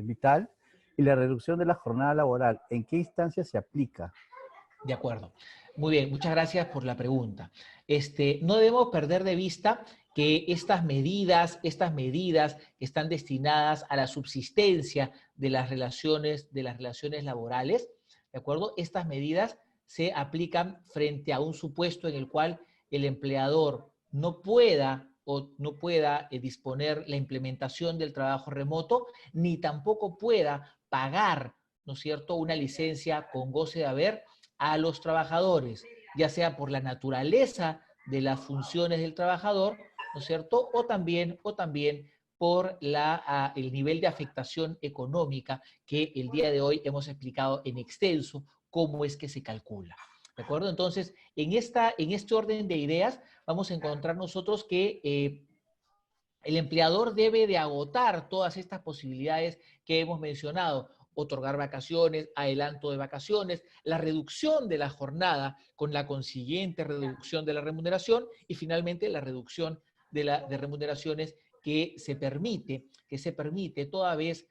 vital y la reducción de la jornada laboral? ¿En qué instancia se aplica? De acuerdo. Muy bien, muchas gracias por la pregunta. No debemos perder de vista que estas medidas que están destinadas a la subsistencia de las relaciones laborales, ¿de acuerdo? Estas medidas se aplican frente a un supuesto en el cual el empleador no pueda disponer la implementación del trabajo remoto, ni tampoco pueda pagar, ¿no es cierto?, una licencia con goce de haber a los trabajadores, ya sea por la naturaleza de las funciones del trabajador, ¿no es cierto?, o también por el nivel de afectación económica que el día de hoy hemos explicado en extenso cómo es que se calcula. ¿De acuerdo? Entonces, en este orden de ideas vamos a encontrar nosotros que el empleador debe de agotar todas estas posibilidades que hemos mencionado: otorgar vacaciones, adelanto de vacaciones, la reducción de la jornada con la consiguiente reducción de la remuneración y finalmente la reducción de remuneraciones que se permite toda vez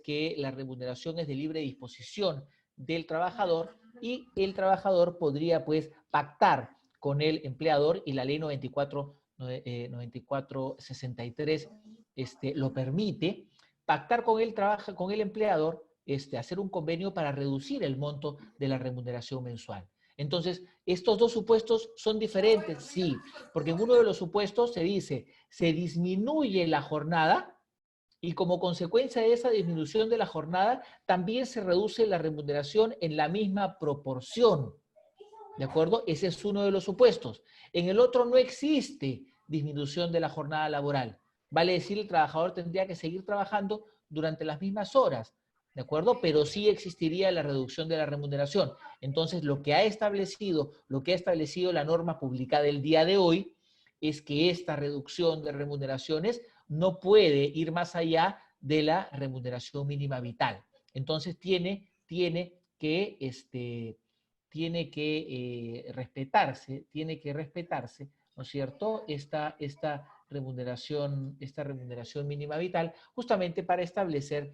que la remuneración es de libre disposición del trabajador y el trabajador podría pues pactar con el empleador, y la ley 9463 lo permite, pactar con el empleador, hacer un convenio para reducir el monto de la remuneración mensual. Entonces, ¿estos dos supuestos son diferentes? Sí, porque en uno de los supuestos se dice, se disminuye la jornada y como consecuencia de esa disminución de la jornada, también se reduce la remuneración en la misma proporción. ¿De acuerdo? Ese es uno de los supuestos. En el otro no existe disminución de la jornada laboral. Vale decir, el trabajador tendría que seguir trabajando durante las mismas horas, ¿de acuerdo? Pero sí existiría la reducción de la remuneración. Entonces, lo que ha establecido la norma publicada el día de hoy es que esta reducción de remuneraciones no puede ir más allá de la remuneración mínima vital. Entonces, tiene que respetarse, ¿no es cierto?, esta remuneración mínima vital, justamente para establecer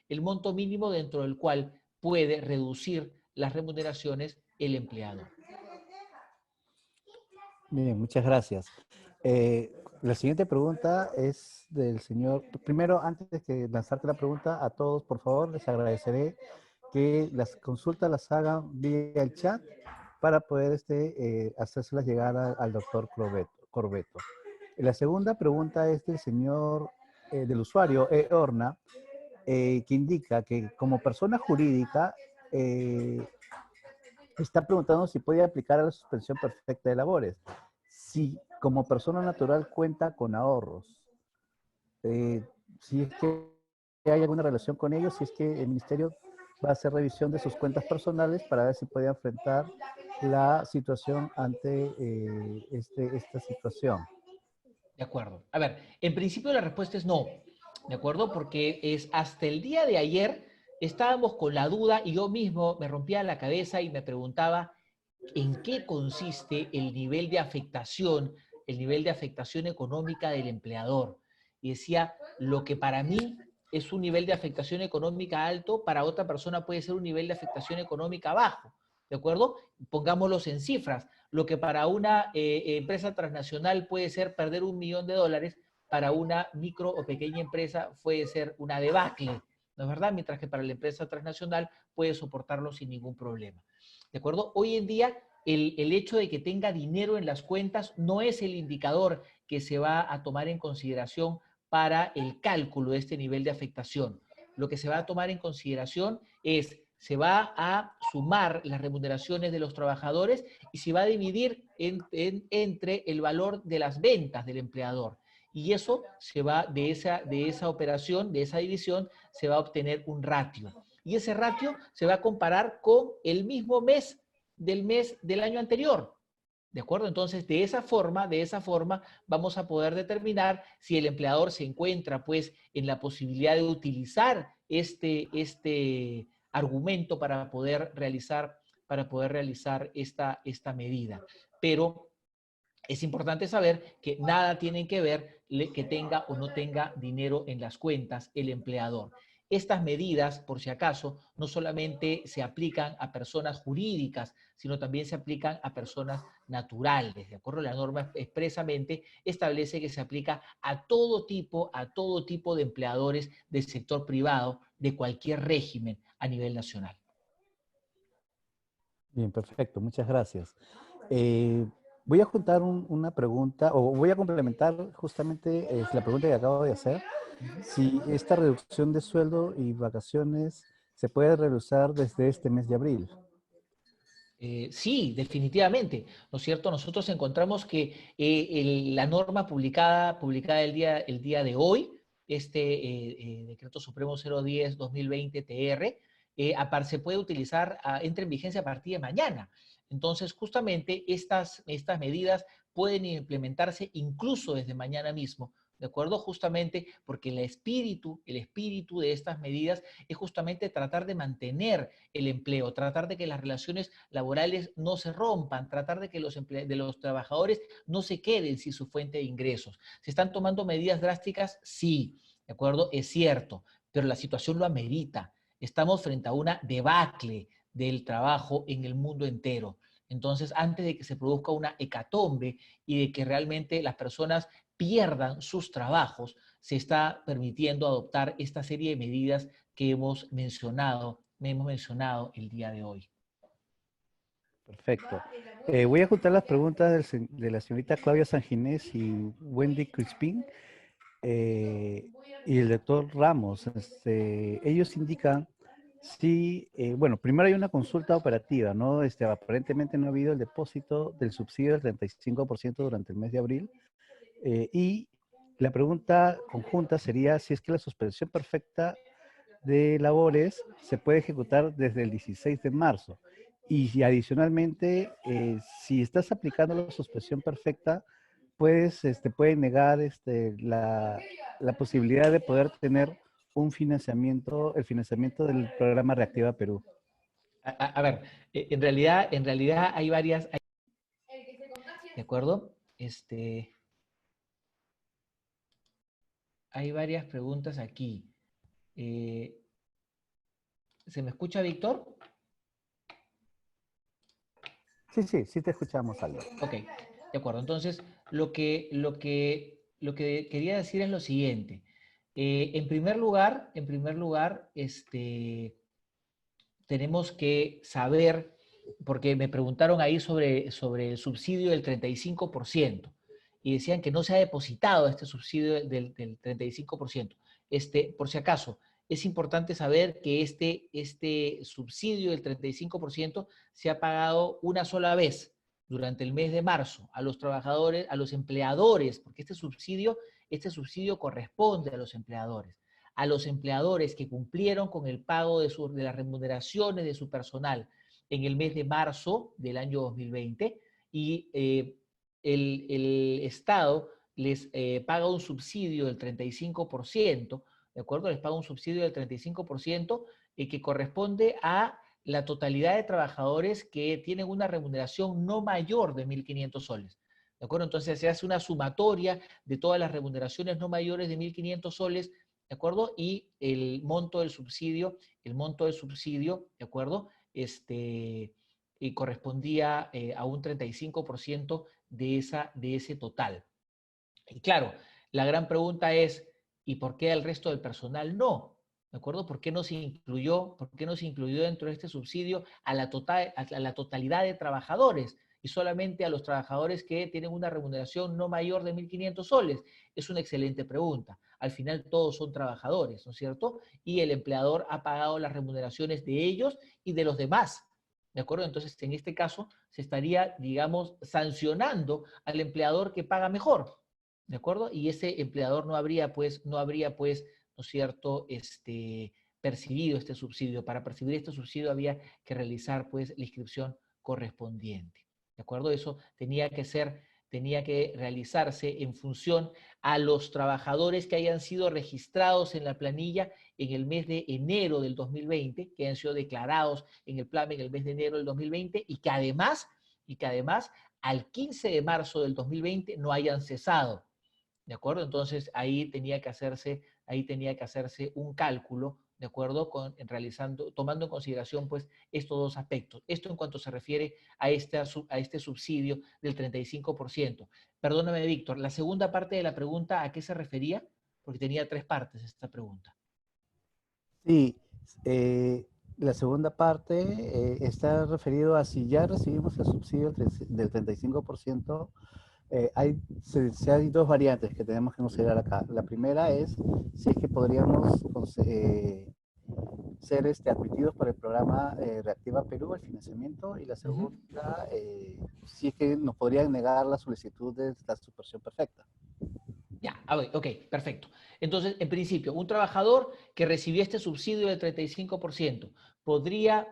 el monto mínimo dentro del cual puede reducir las remuneraciones el empleador. Bien, muchas gracias. La siguiente pregunta es del señor. Primero, antes de que lanzarte la pregunta, a todos, por favor, les agradeceré que las consultas las hagan vía el chat para poder hacérselas llegar al doctor Corbeto. La segunda pregunta es del señor, del usuario Orna, que indica que como persona jurídica está preguntando si puede aplicar a la suspensión perfecta de labores. Si como persona natural cuenta con ahorros, si es que hay alguna relación con ellos, si es que el ministerio va a hacer revisión de sus cuentas personales para ver si puede enfrentar la situación ante esta situación. De acuerdo. A ver, en principio la respuesta es no, ¿de acuerdo? Porque hasta el día de ayer estábamos con la duda y yo mismo me rompía la cabeza y me preguntaba en qué consiste el nivel de afectación económica del empleador. Y decía, lo que para mí es un nivel de afectación económica alto, para otra persona puede ser un nivel de afectación económica bajo, ¿de acuerdo? Pongámoslos en cifras. Lo que para una empresa transnacional puede ser perder $1 millón, para una micro o pequeña empresa puede ser una debacle, ¿no es verdad? Mientras que para la empresa transnacional puede soportarlo sin ningún problema. ¿De acuerdo? Hoy en día, el hecho de que tenga dinero en las cuentas no es el indicador que se va a tomar en consideración para el cálculo de este nivel de afectación. Lo que se va a tomar en consideración es, se va a sumar las remuneraciones de los trabajadores y se va a dividir entre el valor de las ventas del empleador. Y eso se va, de esa operación, de esa división, se va a obtener un ratio. Y ese ratio se va a comparar con el mismo mes del año anterior. ¿De acuerdo? Entonces, de esa forma, vamos a poder determinar si el empleador se encuentra, pues, en la posibilidad de utilizar este argumento para poder realizar esta medida. Pero es importante saber que nada tiene que ver que tenga o no tenga dinero en las cuentas el empleador. Estas medidas, por si acaso, no solamente se aplican a personas jurídicas, sino también se aplican a personas naturales. ¿De acuerdo? La norma expresamente establece que se aplica a todo tipo de empleadores del sector privado de cualquier régimen a nivel nacional. Bien, perfecto. Muchas gracias. Voy a juntar una pregunta, o voy a complementar justamente la pregunta que acabo de hacer. Si esta reducción de sueldo y vacaciones se puede realizar desde este mes de abril. Sí, definitivamente, ¿no es cierto? Nosotros encontramos que la norma publicada el día de hoy, Decreto Supremo 010-2020 TR, se puede utilizar, entra en vigencia a partir de mañana. Entonces, justamente estas medidas pueden implementarse incluso desde mañana mismo, ¿de acuerdo? Justamente porque el espíritu de estas medidas es justamente tratar de mantener el empleo, tratar de que las relaciones laborales no se rompan, tratar de que los trabajadores no se queden sin su fuente de ingresos. ¿Se están tomando medidas drásticas? Sí, ¿de acuerdo? Es cierto, pero la situación lo amerita. Estamos frente a una debacle del trabajo en el mundo entero. Entonces, antes de que se produzca una hecatombe y de que realmente las personas pierdan sus trabajos, se está permitiendo adoptar esta serie de medidas que hemos mencionado el día de hoy. Perfecto. Voy a juntar las preguntas de la señorita Claudia Sanginés y Wendy Crispín y el doctor Ramos. Ellos indican si, bueno, primero hay una consulta operativa, ¿no? Aparentemente no ha habido el depósito del subsidio del 35% durante el mes de abril. Y la pregunta conjunta sería si es que la suspensión perfecta de labores se puede ejecutar desde el 16 de marzo. Y si adicionalmente, si estás aplicando la suspensión perfecta, pues puede negar la posibilidad de poder tener un financiamiento, el financiamiento del programa Reactiva Perú. A ver, en realidad hay varias, ¿de acuerdo? Hay varias preguntas aquí. ¿Se me escucha, Víctor? Sí te escuchamos, Aldo. Ok, de acuerdo. Entonces, lo que quería decir es lo siguiente. En primer lugar, tenemos que saber, porque me preguntaron ahí sobre el subsidio del 35%, y decían que no se ha depositado este subsidio del 35%. Por si acaso, es importante saber que este subsidio del 35% se ha pagado una sola vez durante el mes de marzo a los trabajadores, a los empleadores, porque este subsidio corresponde a los empleadores que cumplieron con el pago de las remuneraciones de su personal en el mes de marzo del año 2020 y el Estado les paga un subsidio del 35%, ¿de acuerdo? Les paga un subsidio del 35% que corresponde a la totalidad de trabajadores que tienen una remuneración no mayor de 1.500 soles. ¿De acuerdo? Entonces se hace una sumatoria de todas las remuneraciones no mayores de 1.500 soles, ¿de acuerdo? Y el monto del subsidio, ¿de acuerdo? Y correspondía a un 35% de ese total. Y claro, la gran pregunta es, ¿y por qué al resto del personal no? ¿De acuerdo? ¿Por qué no se incluyó dentro de este subsidio a la totalidad de trabajadores y solamente a los trabajadores que tienen una remuneración no mayor de 1.500 soles? Es una excelente pregunta. Al final todos son trabajadores, ¿no es cierto? Y el empleador ha pagado las remuneraciones de ellos y de los demás. ¿De acuerdo? Entonces, en este caso, se estaría, digamos, sancionando al empleador que paga mejor. ¿De acuerdo? Y ese empleador no habría, ¿no es cierto?, percibido este subsidio. Para percibir este subsidio había que realizar, pues, la inscripción correspondiente. ¿De acuerdo? Eso tenía que realizarse en función a los trabajadores que hayan sido registrados en la planilla en el mes de enero del 2020, que hayan sido declarados en el plan en el mes de enero del 2020 y que además al 15 de marzo del 2020 no hayan cesado. ¿De acuerdo? Entonces ahí tenía que hacerse un cálculo, ¿de acuerdo? Tomando en consideración pues estos dos aspectos. Esto en cuanto se refiere a este subsidio del 35%. Perdóname, Víctor, la segunda parte de la pregunta, ¿a qué se refería? Porque tenía tres partes esta pregunta. Sí, la segunda parte está referido a si ya recibimos el subsidio del 35%. Hay dos variantes que tenemos que considerar acá. La primera es si es que podríamos ser admitidos por el programa Reactiva Perú, el financiamiento, y la segunda, si es que nos podrían negar la solicitud de la suspensión perfecta. Ya, a ver, ok, perfecto. Entonces, en principio, un trabajador que recibió este subsidio del 35% podría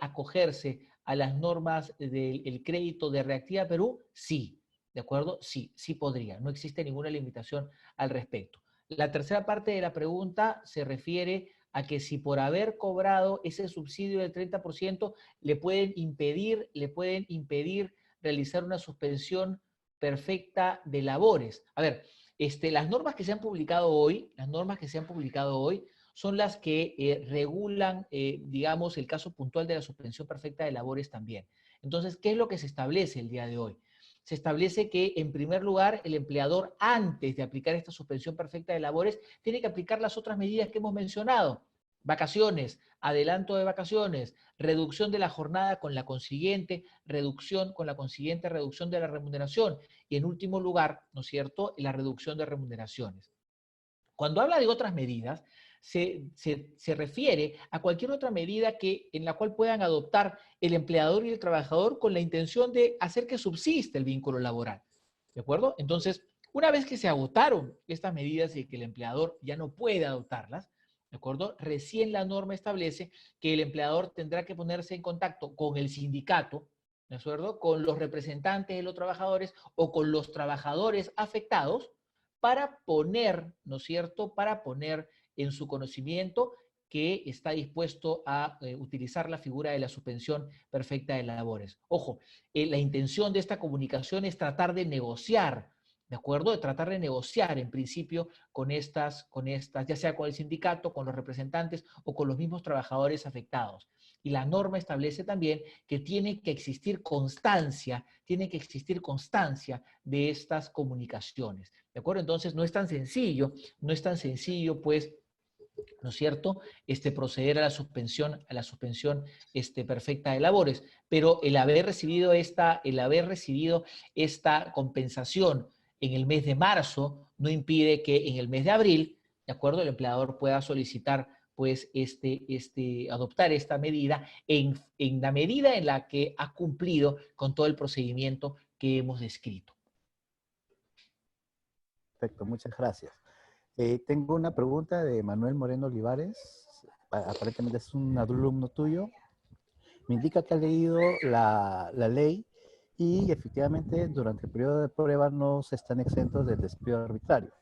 acogerse a las normas del crédito de Reactiva Perú. Sí, ¿de acuerdo? Sí, sí podría. No existe ninguna limitación al respecto. La tercera parte de la pregunta se refiere a que si por haber cobrado ese subsidio del 30% le pueden impedir realizar una suspensión perfecta de labores. A ver, las normas que se han publicado hoy, son las que regulan, digamos, el caso puntual de la suspensión perfecta de labores también. Entonces, ¿qué es lo que se establece el día de hoy? Se establece que, en primer lugar, el empleador, antes de aplicar esta suspensión perfecta de labores, tiene que aplicar las otras medidas que hemos mencionado. Vacaciones, adelanto de vacaciones, reducción de la jornada con la consiguiente reducción de la remuneración y, en último lugar, ¿no es cierto?, la reducción de remuneraciones. Cuando habla de otras medidas, se refiere a cualquier otra medida en la cual puedan adoptar el empleador y el trabajador con la intención de hacer que subsista el vínculo laboral. ¿De acuerdo? Entonces, una vez que se agotaron estas medidas y que el empleador ya no puede adoptarlas, ¿de acuerdo? Recién la norma establece que el empleador tendrá que ponerse en contacto con el sindicato, ¿de acuerdo?, con los representantes de los trabajadores o con los trabajadores afectados para poner, ¿no es cierto?, para poner en su conocimiento que está dispuesto a utilizar la figura de la suspensión perfecta de labores. Ojo, la intención de esta comunicación es tratar de negociar, ¿de acuerdo? De tratar de negociar en principio con estas, ya sea con el sindicato, con los representantes o con los mismos trabajadores afectados. Y la norma establece también que tiene que existir constancia de estas comunicaciones, ¿de acuerdo? Entonces no es tan sencillo, pues, ¿no es cierto?, proceder a la suspensión perfecta de labores, pero el haber recibido esta compensación en el mes de marzo no impide que en el mes de abril, ¿de acuerdo?, el empleador pueda solicitar, pues, adoptar esta medida en la medida en la que ha cumplido con todo el procedimiento que hemos descrito. Perfecto, muchas gracias. Tengo una pregunta de Manuel Moreno Olivares. Aparentemente es un alumno tuyo. Me indica que ha leído la ley y efectivamente durante el periodo de prueba no se están exentos del despido arbitrario.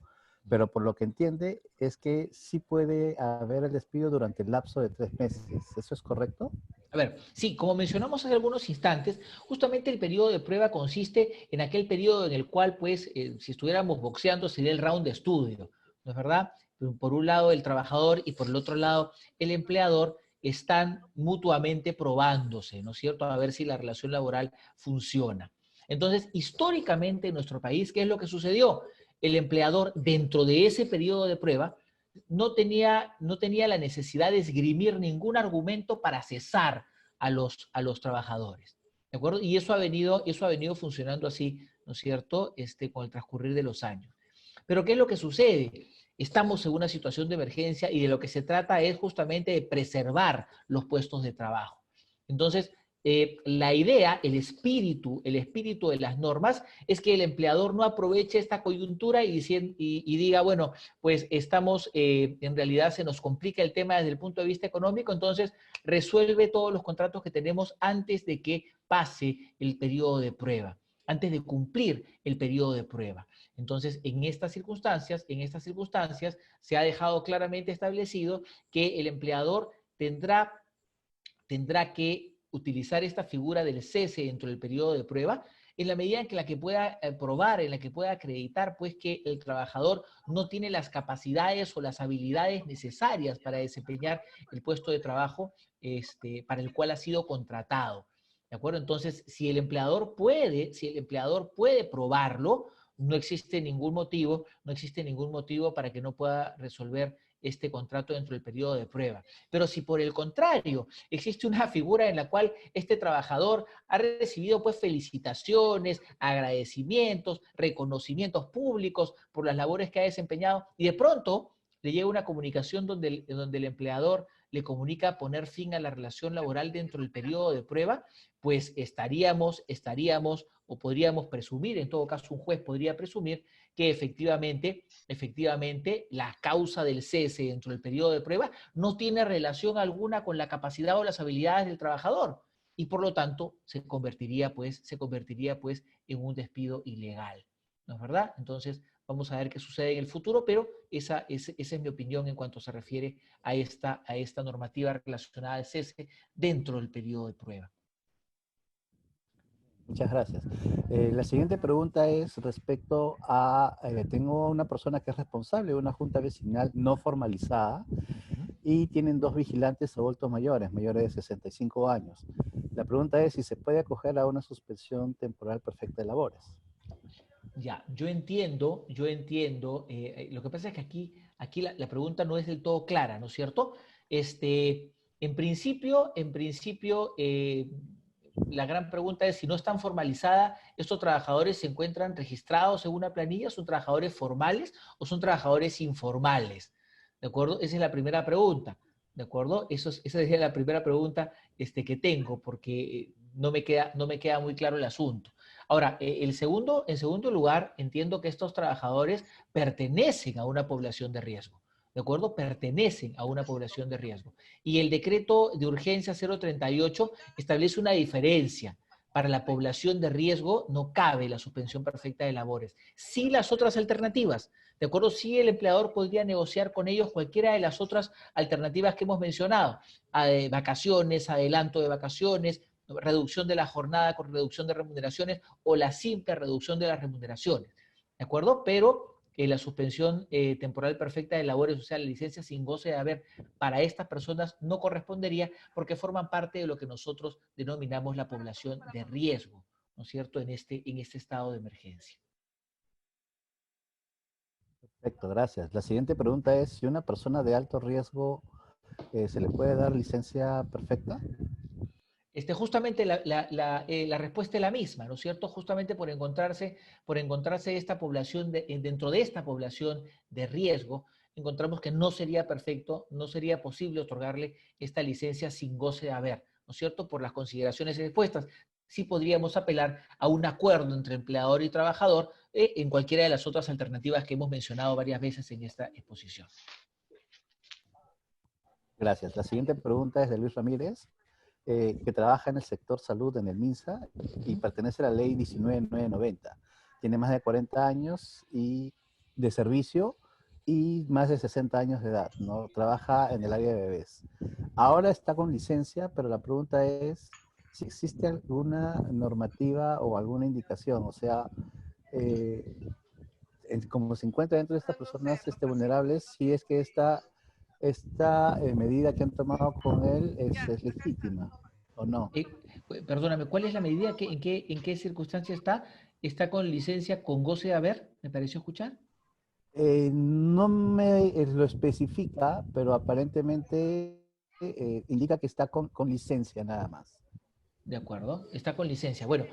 Pero por lo que entiende es que sí puede haber el despido durante el lapso de 3 meses. ¿Eso es correcto? A ver, sí, como mencionamos hace algunos instantes, justamente el periodo de prueba consiste en aquel periodo en el cual, pues, si estuviéramos boxeando, sería el round de estudio, ¿no es verdad? Por un lado el trabajador y por el otro lado el empleador están mutuamente probándose, ¿no es cierto?, a ver si la relación laboral funciona. Entonces, históricamente en nuestro país, ¿qué es lo que sucedió? El empleador, dentro de ese periodo de prueba, no tenía la necesidad de esgrimir ningún argumento para cesar a los trabajadores, ¿de acuerdo? Y eso ha venido funcionando así, ¿no es cierto?, con el transcurrir de los años. Pero ¿qué es lo que sucede? Estamos en una situación de emergencia y de lo que se trata es justamente de preservar los puestos de trabajo. Entonces, la idea, el espíritu de las normas es que el empleador no aproveche esta coyuntura y diga, bueno, pues en realidad se nos complica el tema desde el punto de vista económico, entonces resuelve todos los contratos que tenemos antes de que pase el periodo de prueba, antes de cumplir el periodo de prueba. Entonces, en estas circunstancias se ha dejado claramente establecido que el empleador tendrá que utilizar esta figura del cese dentro del periodo de prueba en la medida en la que pueda probar, en la que pueda acreditar, pues, que el trabajador no tiene las capacidades o las habilidades necesarias para desempeñar el puesto de trabajo para el cual ha sido contratado. ¿De acuerdo? Entonces, si el empleador puede probarlo, no existe ningún motivo para que no pueda resolver este contrato dentro del periodo de prueba. Pero si por el contrario existe una figura en la cual este trabajador ha recibido, pues, felicitaciones, agradecimientos, reconocimientos públicos por las labores que ha desempeñado y de pronto le llega una comunicación donde el empleador le comunica poner fin a la relación laboral dentro del periodo de prueba, pues estaríamos, o podríamos presumir, en todo caso un juez podría presumir que efectivamente la causa del cese dentro del periodo de prueba no tiene relación alguna con la capacidad o las habilidades del trabajador y por lo tanto se convertiría pues en un despido ilegal, ¿no es verdad? Entonces vamos a ver qué sucede en el futuro, pero esa es mi opinión en cuanto se refiere a esta normativa relacionada al cese dentro del periodo de prueba. Muchas gracias. La siguiente pregunta es respecto a, tengo una persona que es responsable de una junta vecinal no formalizada y tienen 2 vigilantes adultos mayores de 65 años. La pregunta es si se puede acoger a una suspensión temporal perfecta de labores. Ya, yo entiendo, lo que pasa es que aquí la pregunta no es del todo clara, ¿no es cierto? En principio, la gran pregunta es si no están formalizadas, ¿estos trabajadores se encuentran registrados en una planilla? ¿Son trabajadores formales o son trabajadores informales? ¿De acuerdo? Esa es la primera pregunta, ¿de acuerdo? Esa sería la primera pregunta que tengo, porque no me queda muy claro el asunto. Ahora, en segundo lugar, entiendo que estos trabajadores pertenecen a una población de riesgo, ¿de acuerdo? Pertenecen a una población de riesgo. Y el decreto de urgencia 038 establece una diferencia. Para la población de riesgo no cabe la suspensión perfecta de labores. Sí las otras alternativas, ¿de acuerdo? Sí el empleador podría negociar con ellos cualquiera de las otras alternativas que hemos mencionado. Vacaciones, adelanto de vacaciones, reducción de la jornada con reducción de remuneraciones o la simple reducción de las remuneraciones, ¿de acuerdo? Pero la suspensión temporal perfecta de labores, o sea, la licencia sin goce de haber para estas personas no correspondería porque forman parte de lo que nosotros denominamos la población de riesgo, ¿no es cierto?, en este estado de emergencia. Perfecto, gracias. La siguiente pregunta es, si una persona de alto riesgo, ¿se le puede dar licencia perfecta? Justamente la respuesta es la misma, ¿no es cierto? Justamente por encontrarse esta población dentro de esta población de riesgo, encontramos que no sería perfecto, no sería posible otorgarle esta licencia sin goce de haber, ¿no es cierto? Por las consideraciones expuestas. Sí podríamos apelar a un acuerdo entre empleador y trabajador en cualquiera de las otras alternativas que hemos mencionado varias veces en esta exposición. Gracias. La siguiente pregunta es de Luis Ramírez, que trabaja en el sector salud en el MINSA y pertenece a la ley 19990. Tiene más de 40 años de servicio y más de 60 años de edad, ¿no? Trabaja en el área de bebés. Ahora está con licencia, pero la pregunta es si existe alguna normativa o alguna indicación, o sea, como se encuentra dentro de estas personas vulnerables, si es que esta medida que han tomado con él es legítima o no. Perdóname, ¿cuál es la medida? ¿En qué circunstancia está? ¿Está con licencia con goce de haber? ¿Me pareció escuchar? No me lo especifica, pero aparentemente indica que está con licencia nada más. De acuerdo, está con licencia. Bueno,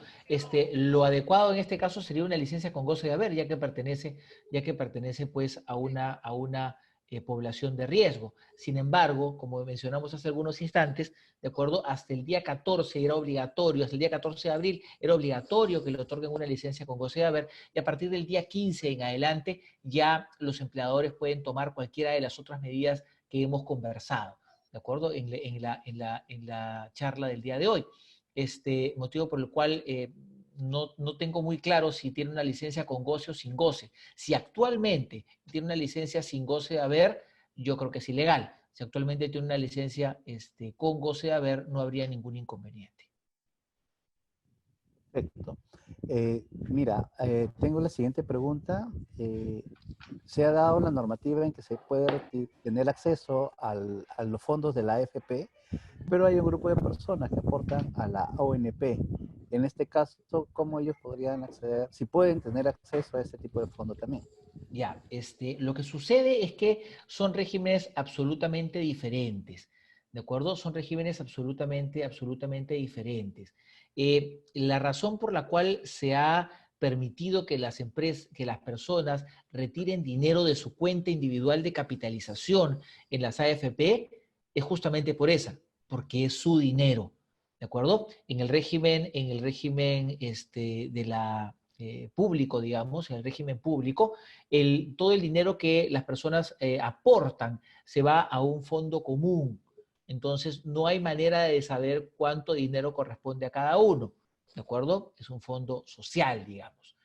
lo adecuado en este caso sería una licencia con goce de haber, ya que pertenece pues a una población de riesgo. Sin embargo, como mencionamos hace algunos instantes, de acuerdo, hasta el día 14 era obligatorio, hasta el día 14 de abril era obligatorio que le otorguen una licencia con goce de haber, y a partir del día 15 en adelante ya los empleadores pueden tomar cualquiera de las otras medidas que hemos conversado, ¿de acuerdo? En la charla del día de hoy. Motivo por el cual no tengo muy claro si tiene una licencia con goce o sin goce. Si actualmente tiene una licencia sin goce de haber, yo creo que es ilegal. Si actualmente tiene una licencia con goce de haber, no habría ningún inconveniente. Perfecto. Mira, tengo la siguiente pregunta. Se ha dado la normativa en que se puede tener acceso a los fondos de la AFP, pero hay un grupo de personas que aportan a la ONP. En este caso, ¿cómo ellos podrían acceder, si pueden tener acceso a este tipo de fondo también? Ya, lo que sucede es que son regímenes absolutamente diferentes, ¿de acuerdo? Son regímenes absolutamente diferentes. La razón por la cual se ha permitido que las personas retiren dinero de su cuenta individual de capitalización en las AFP es justamente por esa, porque es su dinero, ¿de acuerdo? En el régimen de la público, digamos, en el régimen público, todo el dinero que las personas aportan se va a un fondo común. Entonces, no hay manera de saber cuánto dinero corresponde a cada uno, ¿de acuerdo? Es un fondo social, digamos.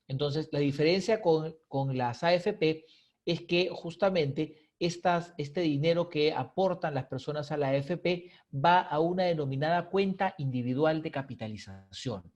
Entonces, la diferencia con las AFP es que justamente este dinero que aportan las personas a la AFP va a una denominada cuenta individual de capitalización.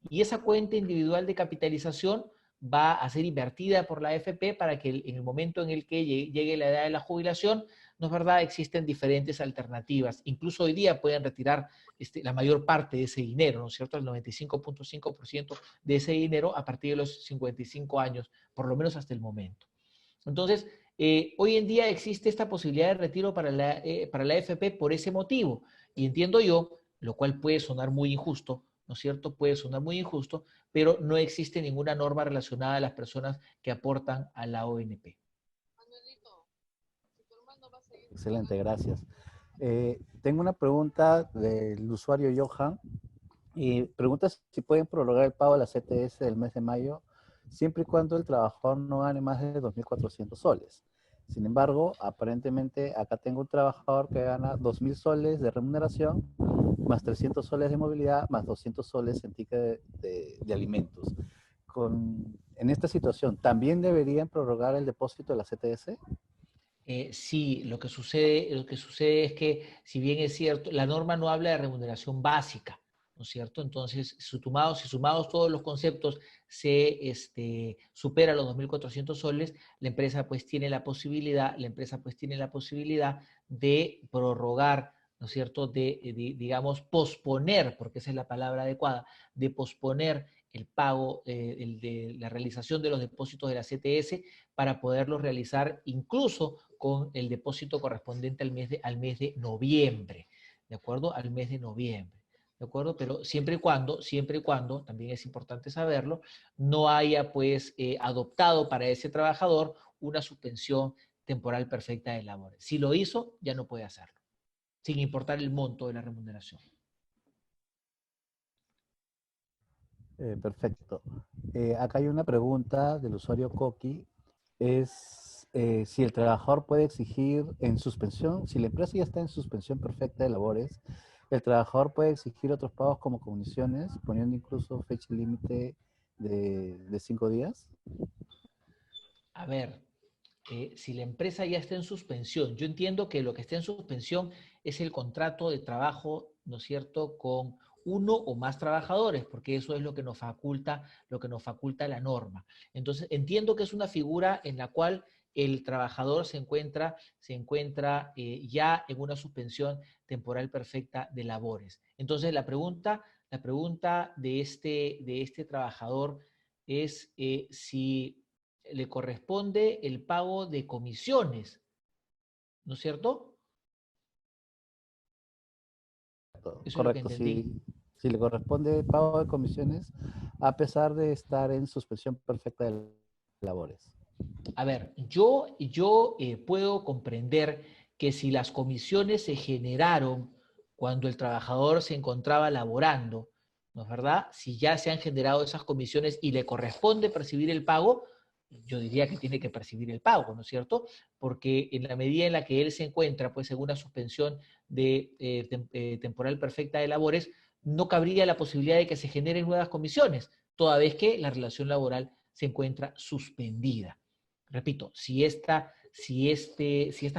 Y esa cuenta individual de capitalización va a ser invertida por la AFP para que en el momento en el que llegue la edad de la jubilación, ¿no es verdad? Existen diferentes alternativas. Incluso hoy día pueden retirar la mayor parte de ese dinero, ¿no es cierto? El 95.5% de ese dinero a partir de los 55 años, por lo menos hasta el momento. Entonces, hoy en día existe esta posibilidad de retiro para la AFP por ese motivo. Y entiendo yo, lo cual puede sonar muy injusto, ¿no es cierto? Puede sonar muy injusto, pero no existe ninguna norma relacionada a las personas que aportan a la ONP. Excelente, gracias. Tengo una pregunta del usuario Johan. Y pregunta si pueden prorrogar el pago de la CTS del mes de mayo, siempre y cuando el trabajador no gane más de 2.400 soles. Sin embargo, aparentemente acá tengo un trabajador que gana 2.000 soles de remuneración, más 300 soles de movilidad, más 200 soles en ticket de alimentos. En esta situación, ¿también deberían prorrogar el depósito de la CTS? Sí, lo que sucede es que, si bien es cierto, la norma no habla de remuneración básica, ¿no es cierto? Entonces, si sumados todos los conceptos, se supera los 2.400 soles, la empresa pues tiene la posibilidad de prorrogar, ¿no es cierto? Digamos, posponer, porque esa es la palabra adecuada, de posponer el pago, de la realización de los depósitos de la CTS para poderlos realizar incluso con el depósito correspondiente al mes de noviembre, ¿de acuerdo? Al mes de noviembre, ¿de acuerdo? Pero siempre y cuando, también es importante saberlo, no haya pues adoptado para ese trabajador una suspensión temporal perfecta de labores. Si lo hizo, ya no puede hacerlo, sin importar el monto de la remuneración. Perfecto. Acá hay una pregunta del usuario Coqui. Es si el trabajador puede exigir en suspensión, si la empresa ya está en suspensión perfecta de labores, el trabajador puede exigir otros pagos como comisiones, poniendo incluso fecha límite de 5 días. A ver, si la empresa ya está en suspensión, yo entiendo que lo que está en suspensión es el contrato de trabajo, ¿no es cierto?, con uno o más trabajadores, porque eso es lo que nos faculta la norma. Entonces, entiendo que es una figura en la cual el trabajador se encuentra ya en una suspensión temporal perfecta de labores. Entonces, la pregunta de este trabajador es si le corresponde el pago de comisiones, ¿no es cierto? Eso es lo que Correcto, entendí. si le corresponde pago de comisiones, a pesar de estar en suspensión perfecta de labores. A ver, yo puedo comprender que si las comisiones se generaron cuando el trabajador se encontraba laborando, ¿no es verdad? Si ya se han generado esas comisiones y le corresponde percibir el pago, yo diría que tiene que percibir el pago, ¿no es cierto? Porque en la medida en la que él se encuentra, pues en una suspensión temporal perfecta de labores, no cabría la posibilidad de que se generen nuevas comisiones, toda vez que la relación laboral se encuentra suspendida. Repito, si estas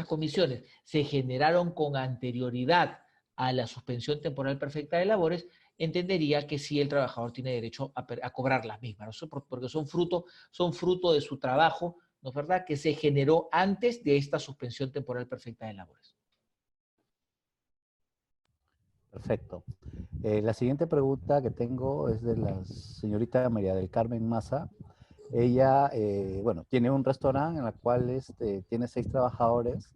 comisiones se generaron con anterioridad a la suspensión temporal perfecta de labores, entendería que sí el trabajador tiene derecho a cobrar las mismas, ¿no? Porque son fruto de su trabajo, ¿no es verdad?, que se generó antes de esta suspensión temporal perfecta de labores. Perfecto. La siguiente pregunta que tengo es de la señorita María del Carmen Maza. Ella, bueno, tiene un restaurante en el cual tiene 6 trabajadores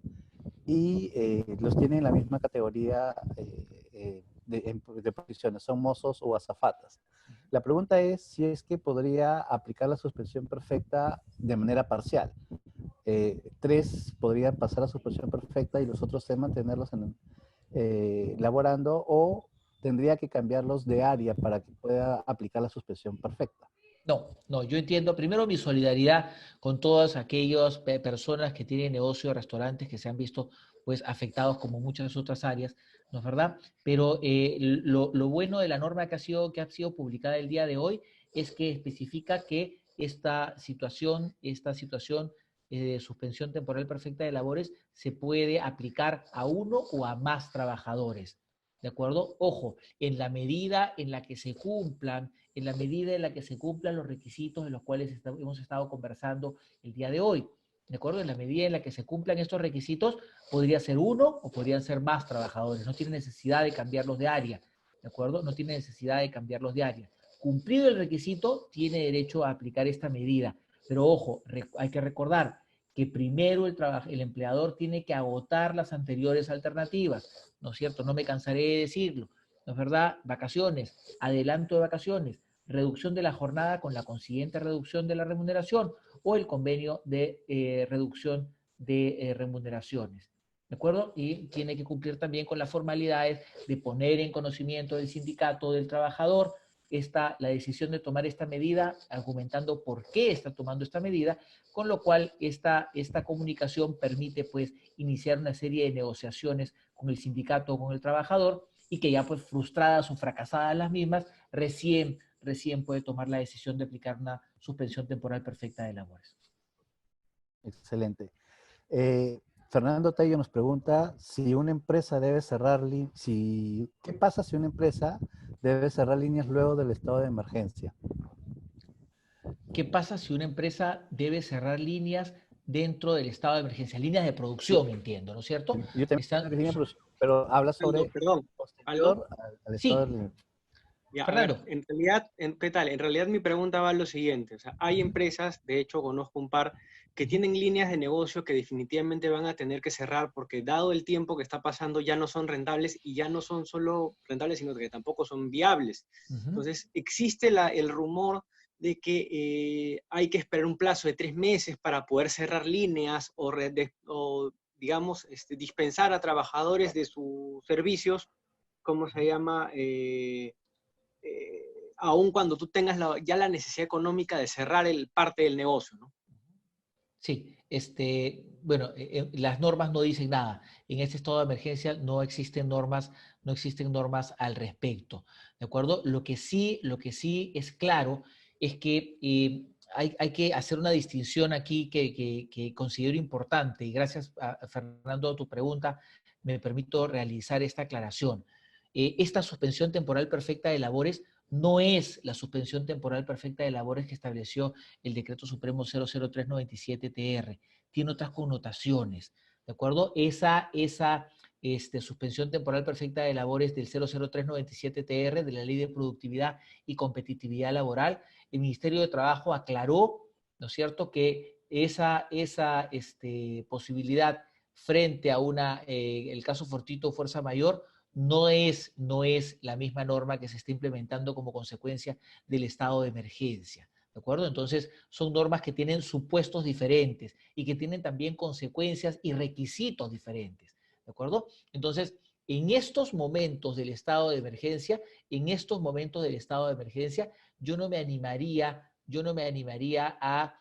y los tiene en la misma categoría de posiciones, son mozos o azafatas. La pregunta es si es que podría aplicar la suspensión perfecta de manera parcial. Tres podrían pasar a suspensión perfecta y los otros tres mantenerlos laborando, o tendría que cambiarlos de área para que pueda aplicar la suspensión perfecta. No, yo entiendo. Primero, mi solidaridad con todas aquellas personas que tienen negocios, restaurantes que se han visto pues afectados como muchas otras áreas, ¿no es verdad? Pero lo bueno de la norma que ha sido publicada el día de hoy es que especifica que esta situación de suspensión temporal perfecta de labores se puede aplicar a uno o a más trabajadores. ¿De acuerdo? Ojo, en la medida en la que se cumplan los requisitos de los cuales hemos estado conversando el día de hoy. ¿De acuerdo? En la medida en la que se cumplan estos requisitos, podría ser uno o podrían ser más trabajadores. No tiene necesidad de cambiarlos de área. ¿De acuerdo? No tiene necesidad de cambiarlos de área. Cumplido el requisito, tiene derecho a aplicar esta medida. Pero ojo, hay que recordar que primero el empleador tiene que agotar las anteriores alternativas. ¿No es cierto? No me cansaré de decirlo. ¿No es verdad? Vacaciones, adelanto de vacaciones, reducción de la jornada con la consiguiente reducción de la remuneración o el convenio de reducción de remuneraciones. ¿De acuerdo? Y tiene que cumplir también con las formalidades de poner en conocimiento del sindicato, del trabajador, la decisión de tomar esta medida, argumentando por qué está tomando esta medida, con lo cual esta comunicación permite pues iniciar una serie de negociaciones con el sindicato o con el trabajador, y que ya pues frustradas o fracasadas las mismas, recién puede tomar la decisión de aplicar una suspensión temporal perfecta de labores. Excelente. Fernando Tello nos pregunta si una empresa debe cerrar, ¿qué pasa si una empresa debe cerrar líneas luego del estado de emergencia? ¿Qué pasa si una empresa debe cerrar líneas dentro del estado de emergencia? Líneas de producción, entiendo, ¿no es cierto? Yo también tengo que línea de producción, pero habla Aldo, sobre perdón, posterior Aldo. al estado Sí, de... Ya, a ver, Fernando. en realidad, ¿qué tal? En realidad mi pregunta va a lo siguiente. O sea, hay empresas, de hecho conozco un par, que tienen líneas de negocio que definitivamente van a tener que cerrar porque dado el tiempo que está pasando ya no son rentables, y ya no son solo rentables, sino que tampoco son viables. Entonces, existe el rumor de que hay que esperar un plazo de 3 meses para poder cerrar líneas o digamos, dispensar a trabajadores de sus servicios, ¿cómo se llama? Aun cuando tú tengas ya la necesidad económica de cerrar parte del negocio, ¿no? Sí, bueno, las normas no dicen nada. En este estado de emergencia no existen normas al respecto, ¿de acuerdo? Lo que sí es claro es que hay que hacer una distinción aquí que considero importante, y gracias a Fernando a tu pregunta me permito realizar esta aclaración. Esta suspensión temporal perfecta de labores no es la suspensión temporal perfecta de labores que estableció el Decreto Supremo 00397-TR. Tiene otras connotaciones, ¿de acuerdo? Esa suspensión temporal perfecta de labores del 00397-TR de la Ley de Productividad y Competitividad Laboral, el Ministerio de Trabajo aclaró, ¿no es cierto?, que esa posibilidad frente a el caso fortuito o fuerza mayor no es la misma norma que se está implementando como consecuencia del estado de emergencia. ¿De acuerdo? Entonces, son normas que tienen supuestos diferentes y que tienen también consecuencias y requisitos diferentes. ¿De acuerdo? Entonces, en estos momentos del estado de emergencia, yo no me animaría a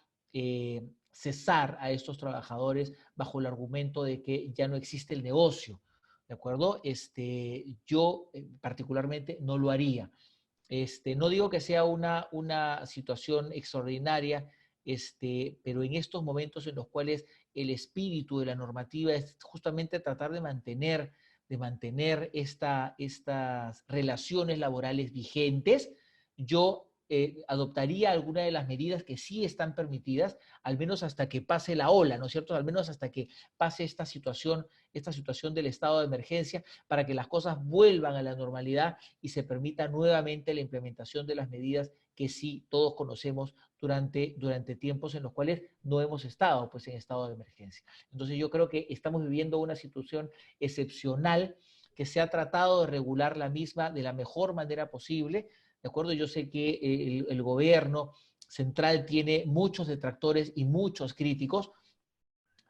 cesar a estos trabajadores bajo el argumento de que ya no existe el negocio. ¿De acuerdo? Yo particularmente no lo haría. No digo que sea una situación extraordinaria, pero en estos momentos en los cuales el espíritu de la normativa es justamente tratar de mantener estas relaciones laborales vigentes, yo adoptaría alguna de las medidas que sí están permitidas, al menos hasta que pase la ola, ¿no es cierto? Al menos hasta que pase esta situación del estado de emergencia, para que las cosas vuelvan a la normalidad y se permita nuevamente la implementación de las medidas que sí todos conocemos durante tiempos en los cuales no hemos estado pues, en estado de emergencia. Entonces yo creo que estamos viviendo una situación excepcional que se ha tratado de regular la misma de la mejor manera posible, ¿de acuerdo? Yo sé que el gobierno central tiene muchos detractores y muchos críticos,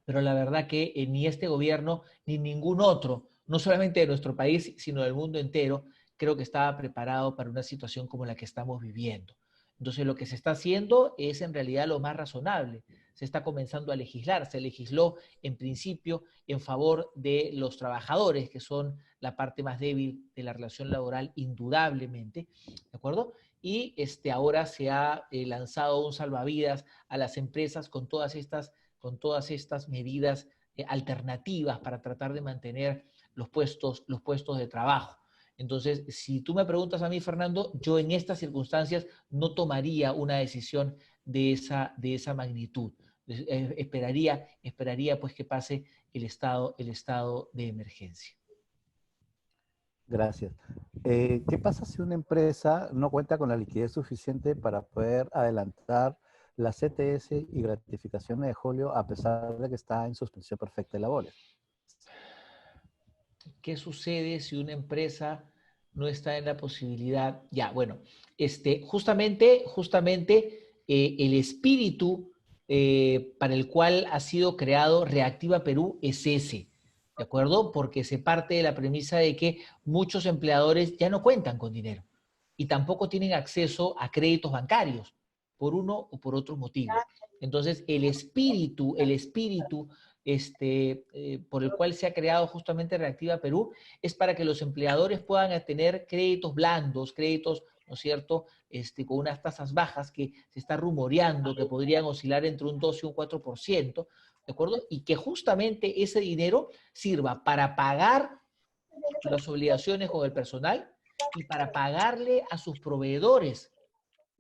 pero la verdad que ni este gobierno ni ningún otro, no solamente de nuestro país, sino del mundo entero, creo que estaba preparado para una situación como la que estamos viviendo. Entonces, lo que se está haciendo es en realidad lo más razonable. Se está comenzando a legislar. Se legisló en principio en favor de los trabajadores, que son la parte más débil de la relación laboral, indudablemente, ¿de acuerdo? Y ahora se ha lanzado un salvavidas a las empresas con todas estas medidas alternativas para tratar de mantener los puestos de trabajo. Entonces, si tú me preguntas a mí, Fernando, yo en estas circunstancias no tomaría una decisión de esa magnitud. Esperaría pues que pase el estado de emergencia. Gracias. ¿Qué pasa si una empresa no cuenta con la liquidez suficiente para poder adelantar la CTS y gratificaciones de julio a pesar de que está en suspensión perfecta de labores? ¿Qué sucede si una empresa no está en la posibilidad? Ya, bueno, justamente el espíritu para el cual ha sido creado Reactiva Perú es ese, ¿de acuerdo? Porque se parte de la premisa de que muchos empleadores ya no cuentan con dinero y tampoco tienen acceso a créditos bancarios por uno o por otro motivo. Entonces, el espíritu por el cual se ha creado justamente Reactiva Perú es para que los empleadores puedan tener créditos blandos, créditos, ¿no es cierto?, con unas tasas bajas que se está rumoreando que podrían oscilar entre un 2 y un 4%, ¿de acuerdo? Y que justamente ese dinero sirva para pagar las obligaciones con el personal y para pagarle a sus proveedores,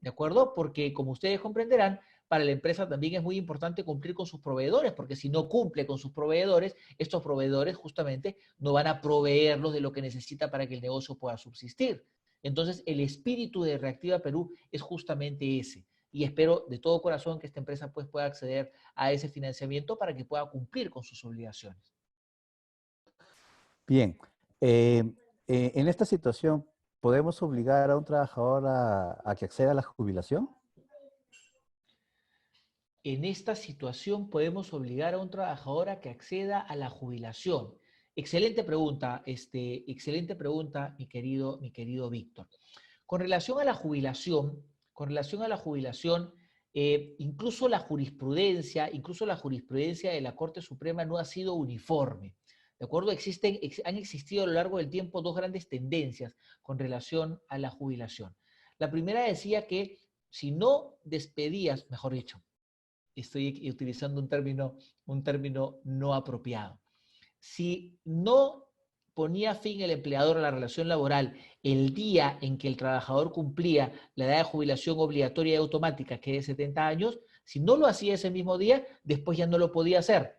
¿de acuerdo? Porque como ustedes comprenderán, para la empresa también es muy importante cumplir con sus proveedores, porque si no cumple con sus proveedores, estos proveedores justamente no van a proveerlos de lo que necesita para que el negocio pueda subsistir. Entonces, el espíritu de Reactiva Perú es justamente ese. Y espero de todo corazón que esta empresa pues, pueda acceder a ese financiamiento para que pueda cumplir con sus obligaciones. Bien. En esta situación, ¿podemos obligar a un trabajador a que acceda a la jubilación? En esta situación podemos obligar a un trabajador a que acceda a la jubilación. Excelente pregunta, mi querido Víctor. Con relación a la jubilación, incluso la jurisprudencia de la Corte Suprema no ha sido uniforme. ¿De acuerdo? Han existido a lo largo del tiempo dos grandes tendencias con relación a la jubilación. La primera decía que si no despedías, mejor dicho, estoy utilizando un término no apropiado. Si no ponía fin el empleador a la relación laboral el día en que el trabajador cumplía la edad de jubilación obligatoria y automática, que es de 70 años, si no lo hacía ese mismo día, después ya no lo podía hacer.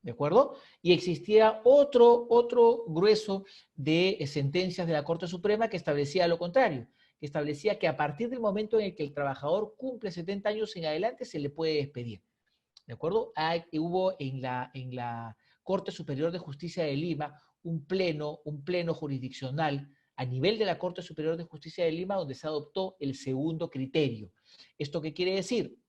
¿De acuerdo? Y existía otro grueso de sentencias de la Corte Suprema que establecía lo contrario, que establecía que a partir del momento en el que el trabajador cumple 70 años en adelante se le puede despedir. ¿De acuerdo? Hubo en la Corte Superior de Justicia de Lima un pleno jurisdiccional a nivel de la Corte Superior de Justicia de Lima donde se adoptó el segundo criterio. ¿Esto qué quiere decir?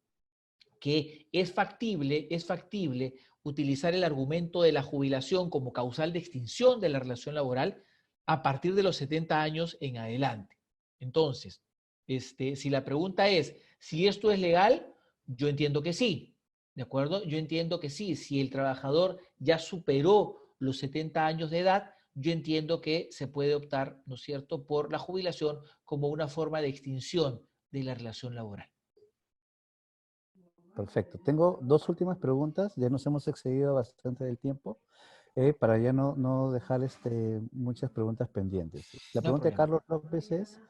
Que es factible utilizar el argumento de la jubilación como causal de extinción de la relación laboral a partir de los 70 años en adelante. Entonces, si la pregunta es si esto es legal, yo entiendo que sí, ¿de acuerdo? Yo entiendo que sí. Si el trabajador ya superó los 70 años de edad, yo entiendo que se puede optar, ¿no es cierto?, por la jubilación como una forma de extinción de la relación laboral. Perfecto. Tengo dos últimas preguntas. Ya nos hemos excedido bastante del tiempo para ya no dejar muchas preguntas pendientes. La pregunta de Carlos López es,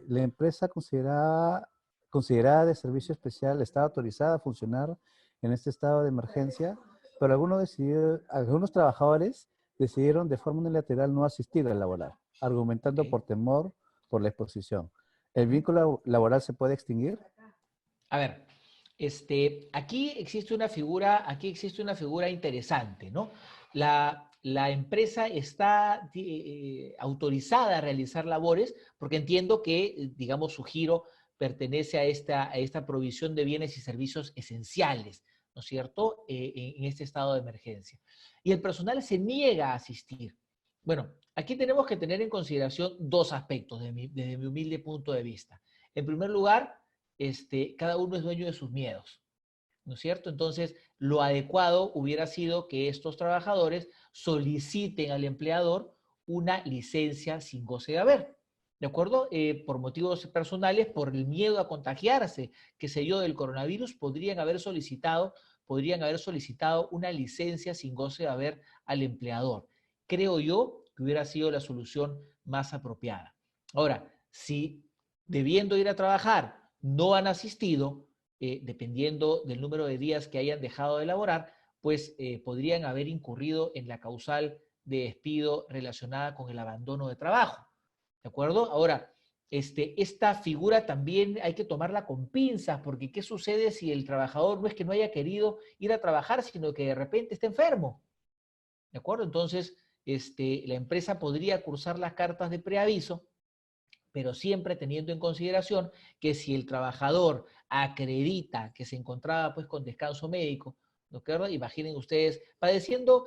¿la empresa considerada de servicio especial está autorizada a funcionar en este estado de emergencia? Pero algunos trabajadores decidieron de forma unilateral no asistir al laboral, argumentando por temor por la exposición. ¿El vínculo laboral se puede extinguir? A ver, aquí existe una figura interesante, ¿no? la empresa está autorizada a realizar labores, porque entiendo que, digamos, su giro pertenece a esta provisión de bienes y servicios esenciales, ¿no es cierto?, en este estado de emergencia. Y el personal se niega a asistir. Bueno, aquí tenemos que tener en consideración dos aspectos desde mi humilde punto de vista. En primer lugar, cada uno es dueño de sus miedos, ¿no es cierto? Entonces, lo adecuado hubiera sido que estos trabajadores soliciten al empleador una licencia sin goce de haber, ¿de acuerdo? Por motivos personales, por el miedo a contagiarse, qué sé yo, del coronavirus, podrían haber solicitado una licencia sin goce de haber al empleador. Creo yo que hubiera sido la solución más apropiada. Ahora, si debiendo ir a trabajar no han asistido, dependiendo del número de días que hayan dejado de laborar, pues podrían haber incurrido en la causal de despido relacionada con el abandono de trabajo. ¿De acuerdo? Ahora, esta figura también hay que tomarla con pinzas, porque ¿qué sucede si el trabajador no es que no haya querido ir a trabajar, sino que de repente está enfermo? ¿De acuerdo? Entonces, la empresa podría cursar las cartas de preaviso, pero siempre teniendo en consideración que si el trabajador acredita que se encontraba pues con descanso médico, ¿no es cierto? Imaginen ustedes padeciendo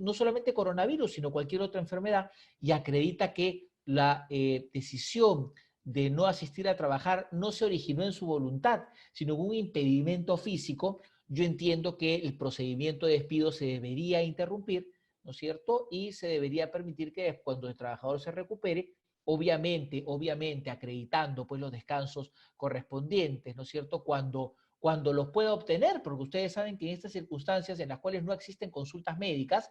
no solamente coronavirus, sino cualquier otra enfermedad, y acredita que la decisión de no asistir a trabajar no se originó en su voluntad, sino en un impedimento físico, yo entiendo que el procedimiento de despido se debería interrumpir, ¿no es cierto? Y se debería permitir que cuando el trabajador se recupere, obviamente, acreditando pues los descansos correspondientes, ¿no es cierto? Cuando los pueda obtener, porque ustedes saben que en estas circunstancias en las cuales no existen consultas médicas,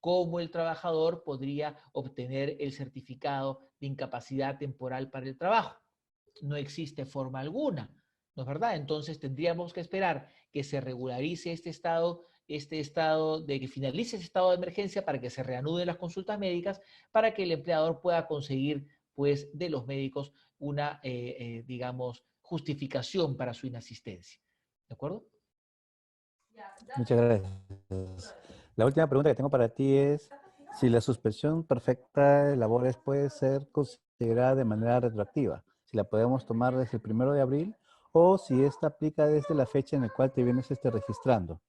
¿cómo el trabajador podría obtener el certificado de incapacidad temporal para el trabajo? No existe forma alguna, ¿no es verdad? Entonces tendríamos que esperar que se regularice este estado de que finalice ese estado de emergencia para que se reanuden las consultas médicas, para que el empleador pueda conseguir, pues, de los médicos una, digamos, justificación para su inasistencia. ¿De acuerdo? Muchas gracias. La última pregunta que tengo para ti es si la suspensión perfecta de labores puede ser considerada de manera retroactiva, si la podemos tomar desde el 1 de abril o si esta aplica desde la fecha en la cual te vienes registrando.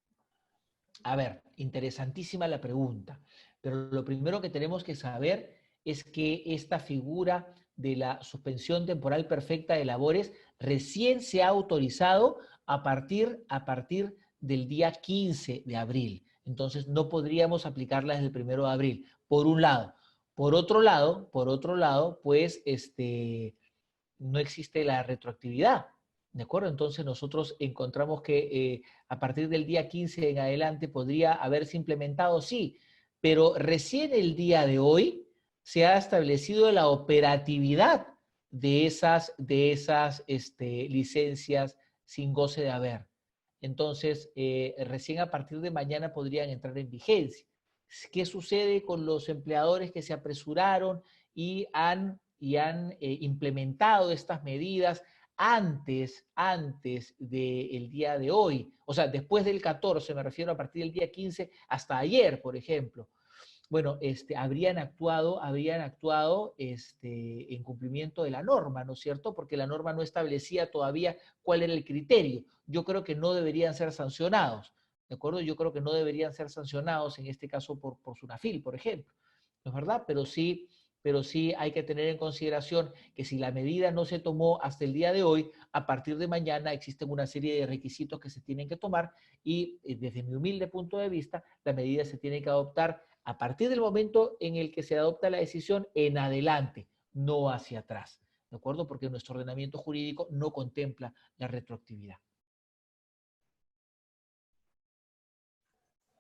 A ver, interesantísima la pregunta, pero lo primero que tenemos que saber es que esta figura de la suspensión temporal perfecta de labores recién se ha autorizado a partir del día 15 de abril. Entonces no podríamos aplicarla desde el 1 de abril, por un lado. Por otro lado, pues no existe la retroactividad. ¿De acuerdo? Entonces nosotros encontramos que a partir del día 15 en adelante podría haberse implementado, sí, pero recién el día de hoy se ha establecido la operatividad de esas licencias sin goce de haber. Entonces, recién a partir de mañana podrían entrar en vigencia. ¿Qué sucede con los empleadores que se apresuraron y han implementado estas medidas antes del día de hoy? O sea, después del 14, me refiero a partir del día 15 hasta ayer, por ejemplo. Bueno, habrían actuado en cumplimiento de la norma, ¿no es cierto? Porque la norma no establecía todavía cuál era el criterio. Yo creo que no deberían ser sancionados, ¿de acuerdo? Yo creo que no deberían ser sancionados, en este caso por Sunafil, por ejemplo, ¿no es verdad? Pero sí hay que tener en consideración que si la medida no se tomó hasta el día de hoy, a partir de mañana existen una serie de requisitos que se tienen que tomar y desde mi humilde punto de vista, la medida se tiene que adoptar a partir del momento en el que se adopta la decisión en adelante, no hacia atrás, ¿de acuerdo? Porque nuestro ordenamiento jurídico no contempla la retroactividad.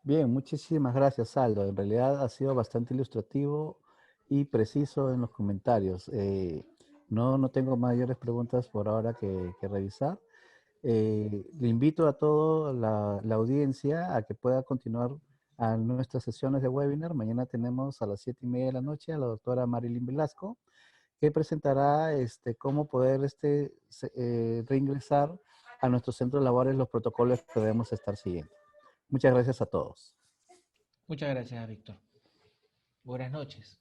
Bien, muchísimas gracias, Aldo. En realidad ha sido bastante ilustrativo y preciso en los comentarios. No tengo mayores preguntas por ahora que revisar. Le invito a toda la audiencia a que pueda continuar a nuestras sesiones de webinar. Mañana tenemos a las 7:30 de la noche a la doctora Marilyn Velasco, que presentará cómo poder reingresar a nuestros centros laborales los protocolos que debemos estar siguiendo. Muchas gracias a todos. Muchas gracias, Víctor. Buenas noches.